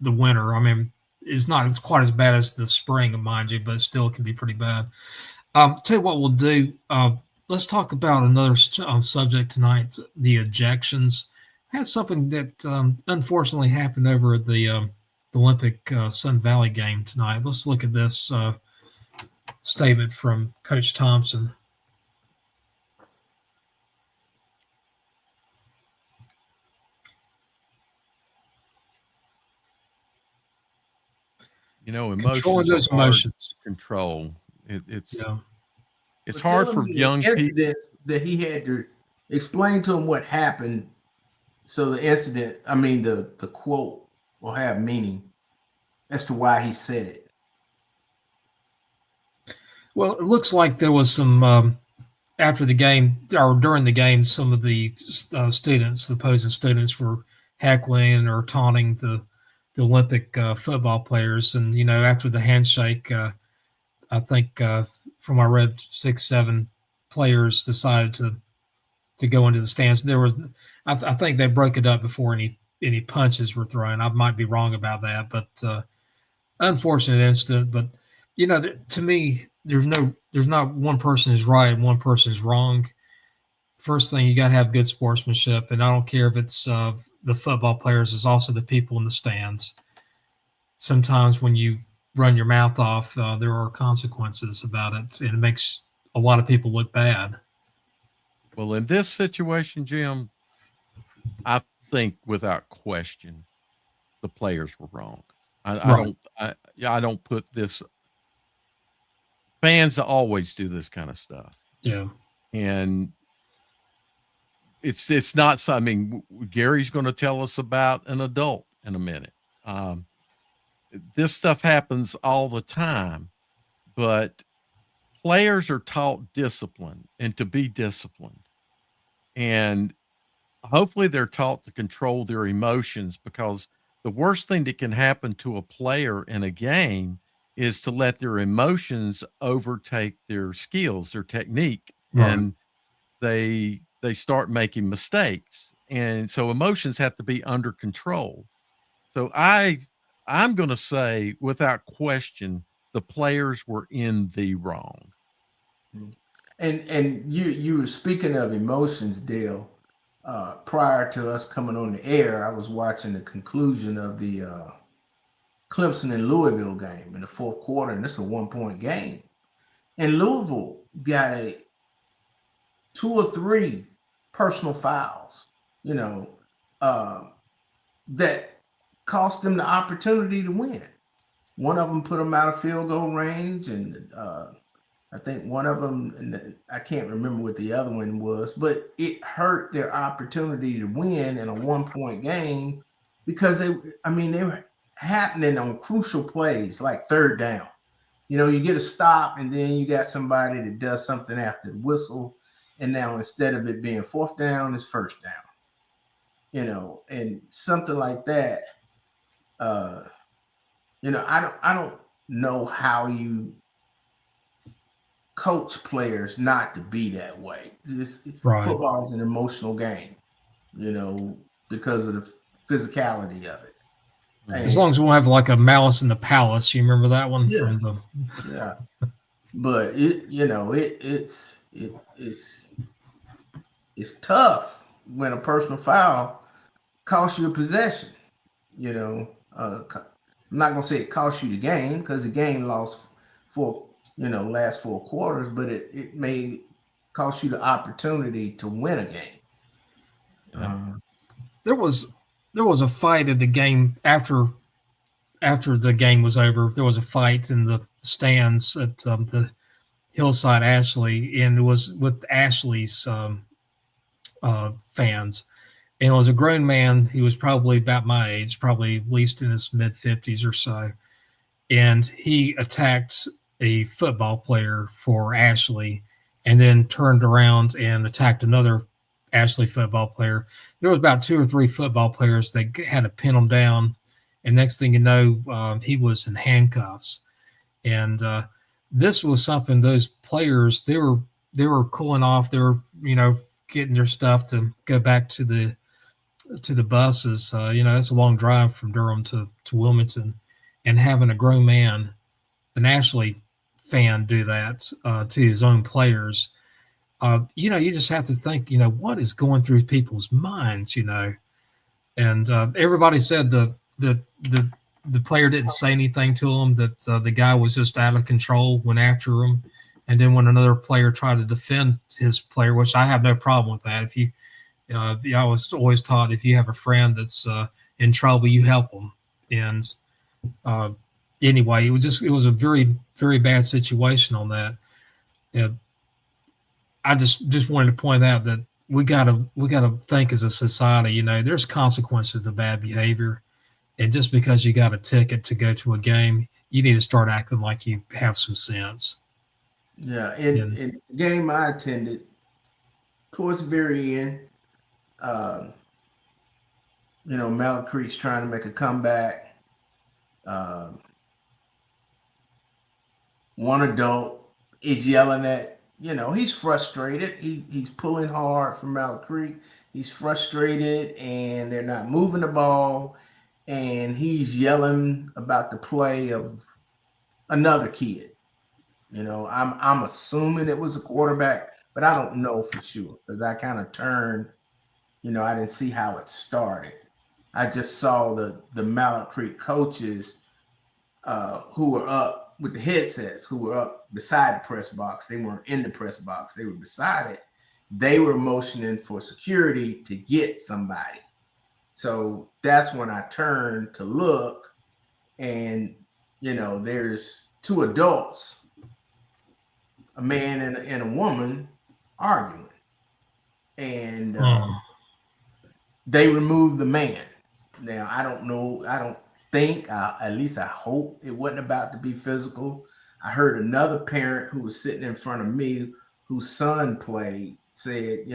the winter, I mean, it's not quite as bad as the spring, mind you, but still it can be pretty bad. Tell you what we'll do. Let's talk about another subject tonight: the ejections. Had something that unfortunately happened over at the Olympic Sun Valley game tonight. Let's look at this statement from Coach Thompson. Emotions are hard to control. It's hard for young people. That he had to explain to him what happened, so the incident, I mean the quote, will have meaning as to why he said it. Well, it looks like there was some after the game or during the game. Some of the students, the opposing students, were heckling or taunting the Olympic football players, and after the handshake, I think from I read 6-7 players decided to go into the stands. There was, I think they broke it up before any punches were thrown. I might be wrong about that, but unfortunate incident. But to me, there's not one person is right and one person is wrong. First thing, you got to have good sportsmanship, and I don't care if it's the football players, it's also the people in the stands. Sometimes when you run your mouth off, there are consequences about it, and it makes a lot of people look bad. Well, in this situation, Jim, I think without question, the players were wrong. I don't put this. Fans always do this kind of stuff. Yeah, and it's not. I mean, Gary's going to tell us about an adult in a minute. This stuff happens all the time, but players are taught discipline and to be disciplined. And hopefully they're taught to control their emotions, because the worst thing that can happen to a player in a game is to let their emotions overtake their skills, their technique, right. and they start making mistakes. And so emotions have to be under control. So I'm going to say without question, the players were in the wrong. And you were speaking of emotions, Dale. Prior to us coming on the air, I was watching the conclusion of the Clemson and Louisville game in the fourth quarter, and this is a 1-point game. And Louisville got 2 or 3 personal fouls, that cost them the opportunity to win. One of them put them out of field goal range, and I think one of them, I can't remember what the other one was, but it hurt their opportunity to win in a 1-point game, because they were happening on crucial plays like third down. You get a stop, and then you got somebody that does something after the whistle, and now instead of it being fourth down, it's first down. And something like that. I don't know how you coach players not to be that way. Right. Football is an emotional game, because of the physicality of it. As long as we won't have like a Malice in the Palace. You remember that one from the? Yeah. But it's tough when a personal foul costs you a possession. I'm not gonna say it costs you the game, because the game lost last 4 quarters, but it may cost you the opportunity to win a game. There was a fight at the game after the game was over. There was a fight in the stands at the Hillside Ashley, and it was with Ashley's fans. And it was a grown man. He was probably about my age, probably at least in his mid-50s or so. And he attacked a football player for Ashley and then turned around and attacked another Ashley football player. There was about 2 or 3 football players that had to pin him down. And next thing you know, he was in handcuffs. And this was something those players, they were cooling off. They were, getting their stuff to go back to the buses. It's a long drive from Durham to Wilmington, and having a grown man, an Ashley fan, do that to his own players. You just have to think, what is going through people's minds, and everybody said the player didn't say anything to him, that the guy was just out of control, went after him. And then when another player tried to defend his player, which I have no problem with that. If you, I was always taught, if you have a friend that's in trouble, you help them. And anyway, it was a very, very bad situation on that. I just wanted to point out that we gotta think as a society. There's consequences to bad behavior, and just because you got a ticket to go to a game, you need to start acting like you have some sense. Yeah, in the game I attended, towards the very end, Mallard Creek's trying to make a comeback. One adult is yelling at, he's frustrated. He's pulling hard for Mallard Creek. He's frustrated, and they're not moving the ball, and he's yelling about the play of another kid. I'm assuming it was a quarterback, but I don't know for sure because I kind of turned. I didn't see how it started. I just saw the Mallard Creek coaches who were up with the headsets, who were up beside the press box. They weren't in the press box. They were beside it. They were motioning for security to get somebody. So that's when I turned to look, and, there's 2 adults, a man and a woman, arguing. And they removed the man. Now, I don't know. I don't think, at least I hope it wasn't about to be physical. I heard another parent who was sitting in front of me, whose son played, said,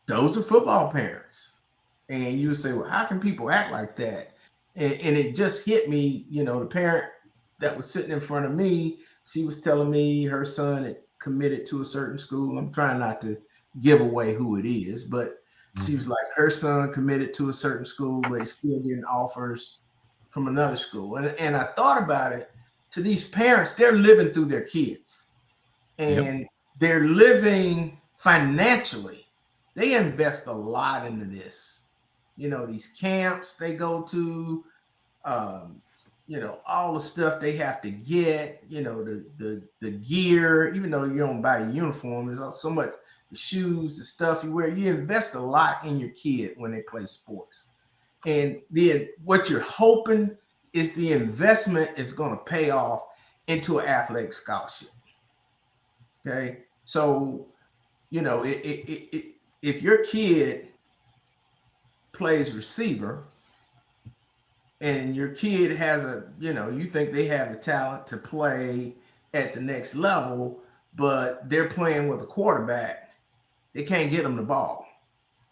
those are football parents. And you would say, well, how can people act like that? And it just hit me, the parent that was sitting in front of me, she was telling me her son had committed to a certain school. I'm trying not to give away who it is, but she was like, her son committed to a certain school, but he's still getting offers from another school. And I thought about it. To these parents, they're living through their kids, and they're living financially. They invest a lot into this. These camps they go to, all the stuff they have to get, the gear, even though you don't buy a uniform, there's so much, the shoes, the stuff you wear. You invest a lot in your kid when they play sports. And then what you're hoping is the investment is going to pay off into an athletic scholarship. Okay. So, if your kid plays receiver and your kid has you think they have the talent to play at the next level, but they're playing with a quarterback, they can't get them the ball.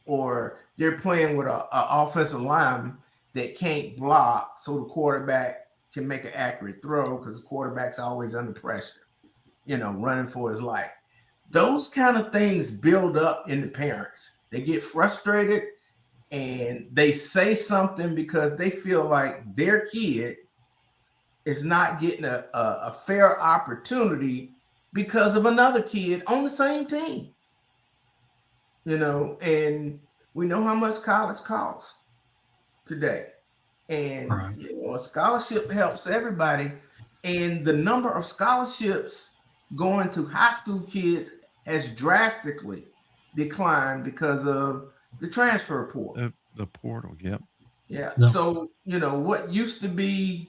Or they're playing with an offensive lineman that can't block, so the quarterback can make an accurate throw because the quarterback's always under pressure, running for his life. Those kind of things build up in the parents. They get frustrated and they say something because they feel like their kid is not getting a fair opportunity because of another kid on the same team. And we know how much college costs today. And, right. A scholarship helps everybody. And the number of scholarships going to high school kids has drastically declined because of the transfer portal. The portal, yep. Yeah. No. So, what used to be,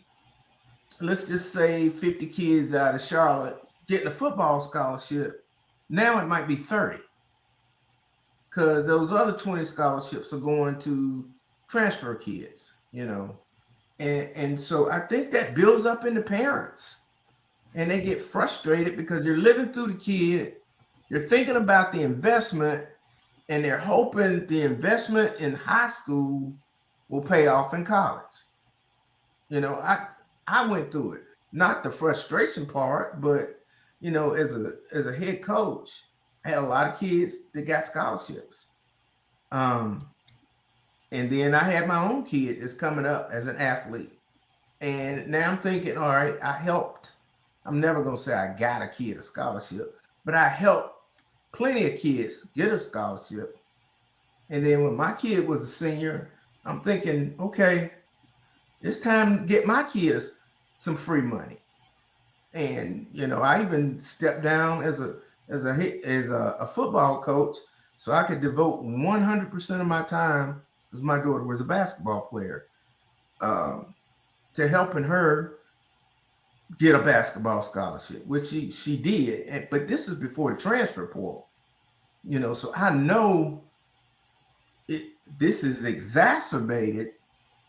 let's just say 50 kids out of Charlotte getting a football scholarship, now it might be 30. Because those other 20 scholarships are going to transfer kids, And so I think that builds up in the parents. And they get frustrated because they're living through the kid. They're thinking about the investment, and they're hoping the investment in high school will pay off in college. I went through it. Not the frustration part, but as a head coach, I had a lot of kids that got scholarships. And then I had my own kid that's coming up as an athlete. And now I'm thinking, all right, I helped. I'm never going to say I got a kid a scholarship, but I helped plenty of kids get a scholarship. And then when my kid was a senior, I'm thinking, okay, it's time to get my kids some free money. And, I even stepped down as a football coach so I could devote 100% of my time, because my daughter was a basketball player, to helping her get a basketball scholarship, which she did. But this is before the transfer portal, so I know this is exacerbated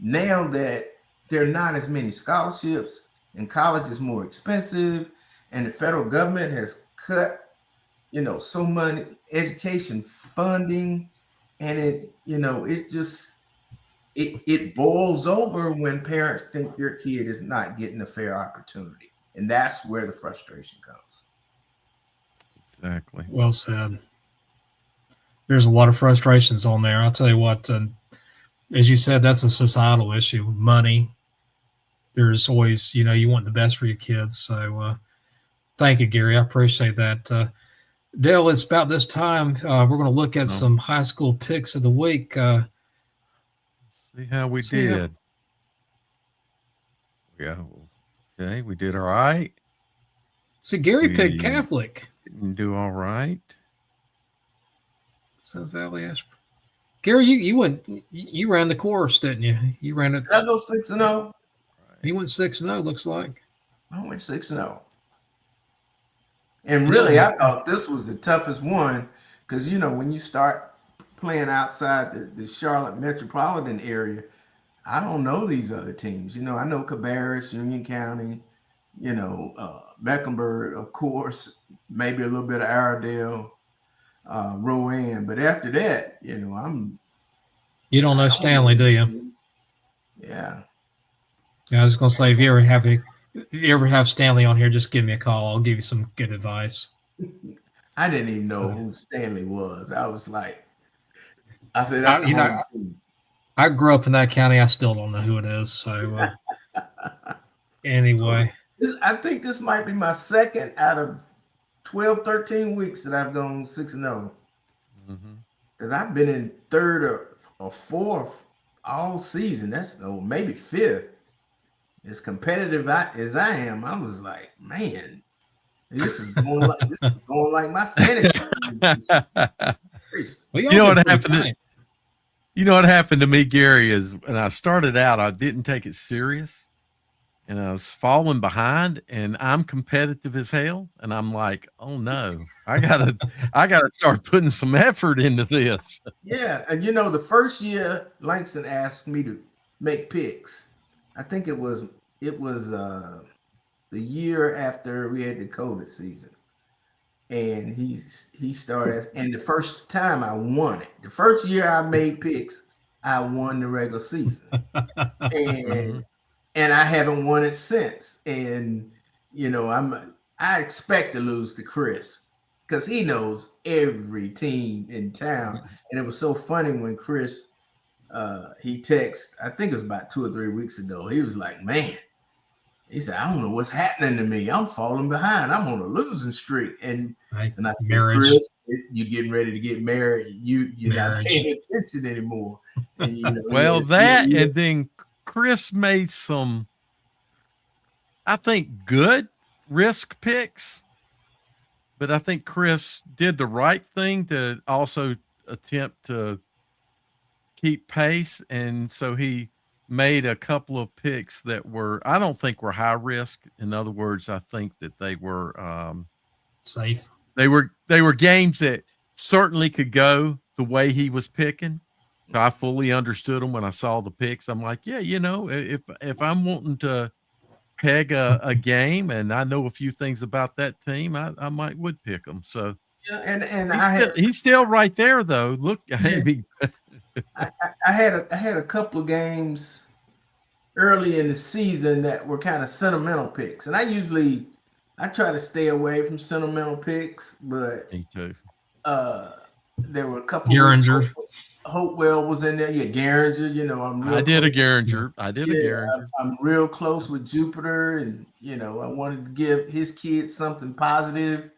now that there are not as many scholarships and college is more expensive, and the federal government has cut, so much education funding, and it's just, it boils over when parents think their kid is not getting a fair opportunity. And that's where the frustration comes. Exactly. Well said. There's a lot of frustrations on there. I'll tell you what, as you said, that's a societal issue. Money. There's always, you want the best for your kids. So thank you, Gary. I appreciate that. Dale, it's about this time. We're going to look at some high school picks of the week. See how we did. Yeah. Okay. We did all right. So Gary picked Catholic. Didn't do all right. South Valley Ashburn. Gary, you ran the course, didn't you? You ran it. Did I go 6-0? You went 6-0, looks like. I went 6-0. And really, I thought this was the toughest one because, when you start playing outside the Charlotte metropolitan area, I don't know these other teams. I know Cabarrus, Union County, Mecklenburg, of course, maybe a little bit of Iredell, Rowan. But after that, you don't know Stanley, do you? Yeah. I was going to say, if you ever have Stanley on here, just give me a call. I'll give you some good advice. I didn't even know who Stanley was. I was like, I said, that's the home team. I grew up in that county. I still don't know who it is. So anyway. So I think this might be my second out of 12, 13 weeks that I've gone 6-0. Because I've been in third or fourth all season. That's maybe fifth. As competitive as I am, I was like, man, this is going like my fantasy. You know what happened? You know what happened to me, Gary, is when I started out, I didn't take it serious, and I was falling behind. And I'm competitive as hell, and I'm like, oh no, I gotta start putting some effort into this. Yeah, and the first year Langston asked me to make picks. I think it was the year after we had the COVID season, and he started. And the first time I won it, the first year I made picks, I won the regular season, and I haven't won it since. And I expect to lose to Chris because he knows every team in town. And it was so funny when Chris. He texted, I think it was about 2 or 3 weeks ago. He was like, man, he said, I don't know what's happening to me. I'm falling behind. I'm on a losing streak. And I said, Chris, you're getting ready to get married. You're not paying attention anymore. And, well, and then Chris made some, I think, good risk picks, but I think Chris did the right thing to also attempt to keep pace, and so he made a couple of picks that I don't think were high risk. In other words, I think that Safe. they were games that certainly could go the way he was picking. So I fully understood them when I saw the picks. I'm like, yeah, if I'm wanting to peg a game and I know a few things about that team, I might would pick them. So Yeah, and I had he's still right there though. Look, yeah, I had a couple of games early in the season that were kind of sentimental picks, and I try to stay away from sentimental picks, but me too. uh, there were a couple of weeks. Geringer. Hopewell was in there. Yeah, Garinger. I'm I real did a close. Garinger. I did a Yeah, Garinger. I'm real close with Jupiter, and I wanted to give his kids something positive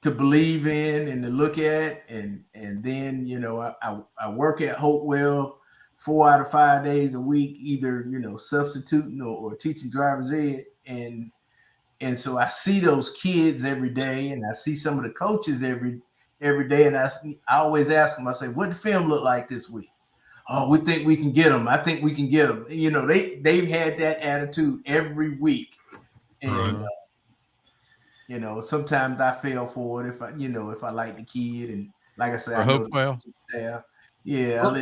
to believe in and to look at, and then I work at Hopewell 4 out of 5 days a week, either substituting or teaching driver's ed, and so I see those kids every day, and I see some of the coaches every day, and I always ask them. I say, "What the film look like this week?" "Oh, we think we can get them. I think we can get them." They've had that attitude every week, and Right. sometimes I fail for it if I like the kid, and like I said, For I know the Hopewell. coaching staff. Yeah, Well,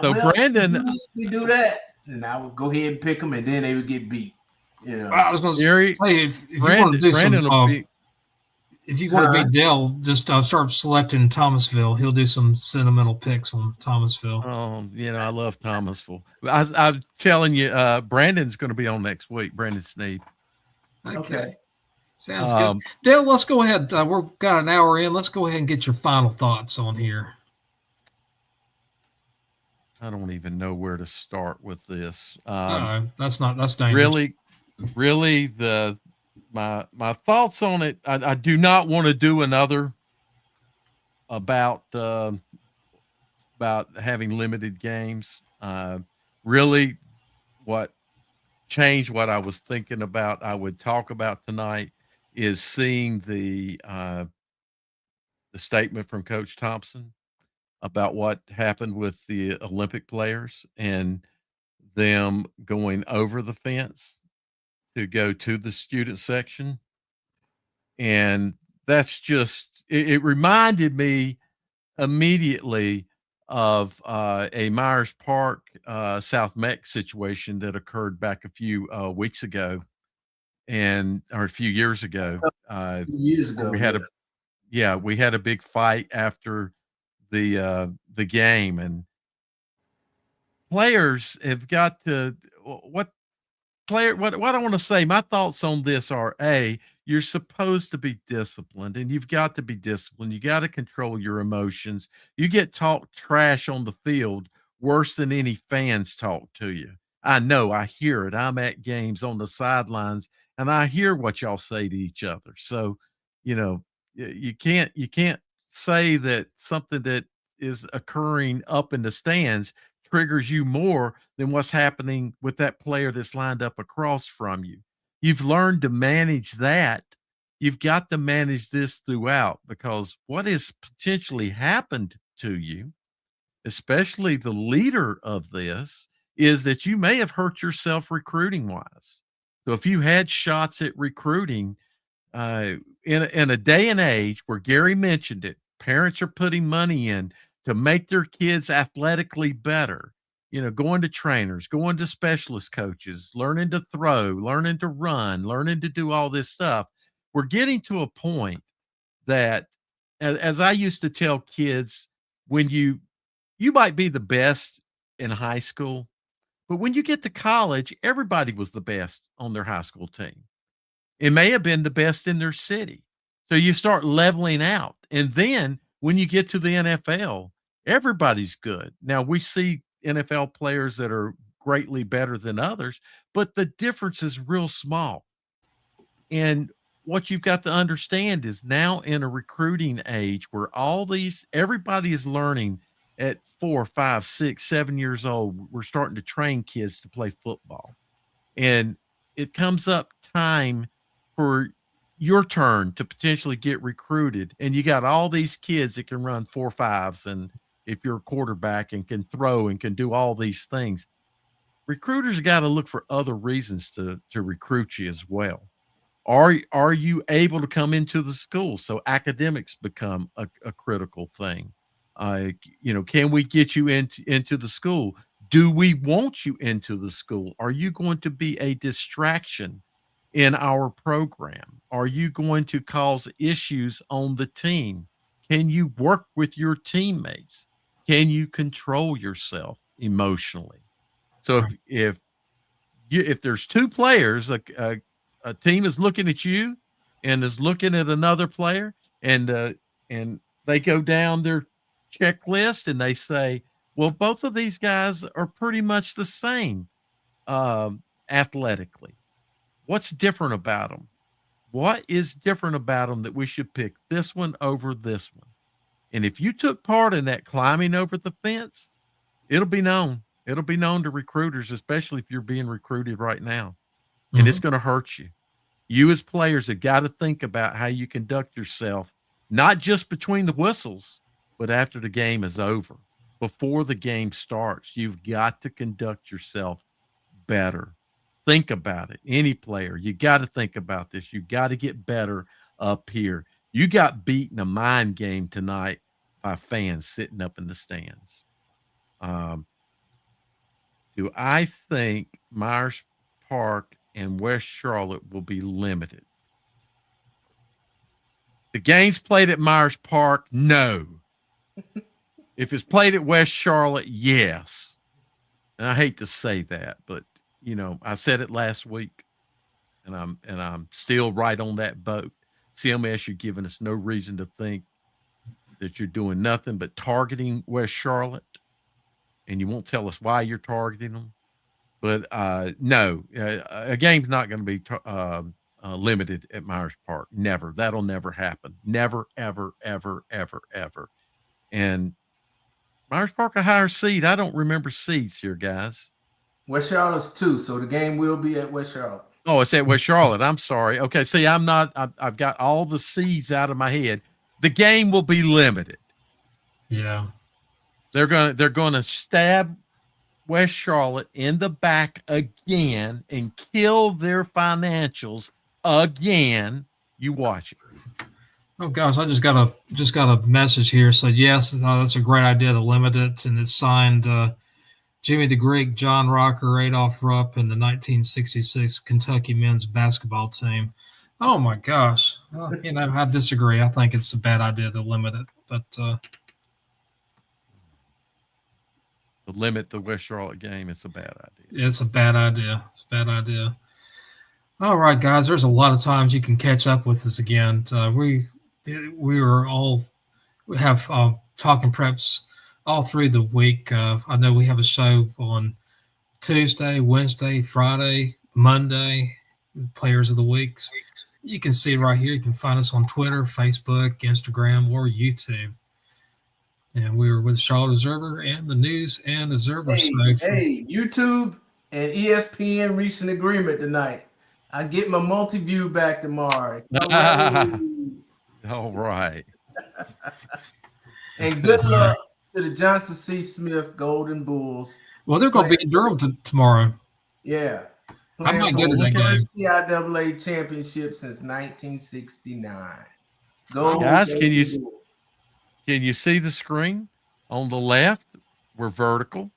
So well, we Brandon, do this, we do that, and I would go ahead and pick them, and then they would get beat. I was going to Gary, say if you want to do some Brandon will be. if you want to Huh? beat Dell, just start selecting Thomasville. He'll do some sentimental picks on Thomasville. I love Thomasville. I'm telling you, Brandon's going to be on next week. Brandon Sneed. Okay. Sounds good. Um, Dale, let's go ahead. We've got an hour in. Let's go ahead and get your final thoughts on here. I don't even know where to start with this. That's dangerous. Really, my thoughts on it. I do not want to do another about having limited games. Really, what changed what I was thinking about, I would talk about tonight, is seeing the statement from Coach Thompson about what happened with the Olympic players and them going over the fence to go to the student section. And that's just, it reminded me immediately of a Myers Park, South Mex situation that occurred back a few weeks ago or a few years ago. 2 years Where ago, we had a big fight after the game, and players have got to what I want to say, my thoughts on this are you're supposed to be disciplined, and you've got to be disciplined. You got to control your emotions. You get talked trash on the field worse than any fans talk to you. I know, I hear it. I'm at games on the sidelines and I hear what y'all say to each other. So, you can't say that something that is occurring up in the stands triggers you more than what's happening with that player that's lined up across from you. You've learned to manage that. You've got to manage this throughout, because what has potentially happened to you, especially the leader of this, is that you may have hurt yourself recruiting wise. So if you had shots at recruiting, uh, in a day and age where Gary mentioned it, parents are putting money in to make their kids athletically better. Going to trainers, going to specialist coaches, learning to throw, learning to run, learning to do all this stuff. We're getting to a point that, as I used to tell kids, when you might be the best in high school, but when you get to college, everybody was the best on their high school team. It may have been the best in their city. So you start leveling out. And then when you get to the NFL, everybody's good. Now we see NFL players that are greatly better than others, but the difference is real small. And what you've got to understand is, now in a recruiting age where everybody is learning at 4, 5, 6, 7 years old, we're starting to train kids to play football. And it comes up time for your turn to potentially get recruited, and you got all these kids that can run 4.5s, and if you're a quarterback and can throw and can do all these things, recruiters got to look for other reasons to recruit you as well. Are you able to come into the school? So academics become a critical thing. Can we get you into the school? Do we want you into the school? Are you going to be a distraction in our program? Are you going to cause issues on the team? Can you work with your teammates? Can you control yourself emotionally? So if there's two players, a team is looking at you and is looking at another player, and they go down their checklist and they say, well, both of these guys are pretty much the same athletically. What's different about them? What is different about them that we should pick this one over this one? And if you took part in that climbing over the fence, it'll be known. It'll be known to recruiters, especially if you're being recruited right now. And it's going to hurt you. You as players have got to think about how you conduct yourself, not just between the whistles, but after the game is over. Before the game starts, you've got to conduct yourself better. Think about it. Any player, you got to think about this. You got to get better up here. You got beaten a mind game tonight by fans sitting up in the stands. Do I think Myers Park and West Charlotte will be limited? The game's played at Myers Park, no. If it's played at West Charlotte, yes. And I hate to say that, but I said it last week, and I'm still right on that boat. CMS, you're giving us no reason to think that you're doing nothing but targeting West Charlotte, and you won't tell us why you're targeting them. But no, a game's not going to be limited at Myers Park. Never. That'll never happen. Never, ever, ever, ever, ever. And Myers Park a higher seed. I don't remember seeds here, guys. West Charlotte's 2, so the game will be at West Charlotte. Oh, it's at West Charlotte. I'm sorry. Okay, see, I've got all the seeds out of my head. The game will be limited. Yeah. They're gonna stab West Charlotte in the back again and kill their financials again. You watch it. Oh gosh, I just got a message here. Said yes, that's a great idea to limit it, and it's signed Jimmy the Greek, John Rocker, Adolph Rupp, and the 1966 Kentucky men's basketball team. Oh my gosh, I disagree. I think it's a bad idea to limit it, but to limit the West Charlotte game, it's a bad idea. It's a bad idea. It's a bad idea. All right, guys. There's a lot of times you can catch up with us again. We have talking preps all through the week. I know we have a show on Tuesday, Wednesday, Friday, Monday, players of the week. You can see it right here. You can find us on Twitter, Facebook, Instagram, or YouTube. And we were with Charlotte Observer and the News and Observer. Hey, YouTube and ESPN reached an agreement tonight. I get my multi-view back tomorrow. All right. And good luck to the Johnson C. Smith Golden Bulls. Well, they're going to be in Durham tomorrow. Yeah. I might go to that game. CIAA championship since 1969. Guys, can you see the screen? On the left, we're vertical.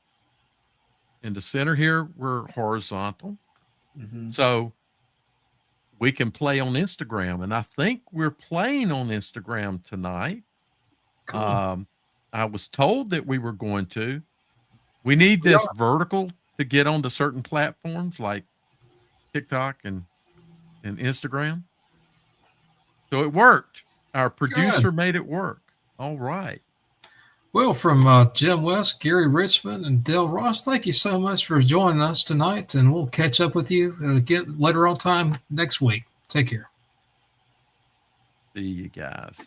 In the center here, we're horizontal. Mm-hmm. So we can play on Instagram, and I think we're playing on Instagram tonight. Cool. I was told that we were going to. We need this vertical to get onto certain platforms like TikTok and Instagram. So it worked. Our producer made it work. All right. Well, from Jim West, Gary Richmond, and Dale Ross, thank you so much for joining us tonight, and we'll catch up with you again later on time next week. Take care. See you guys.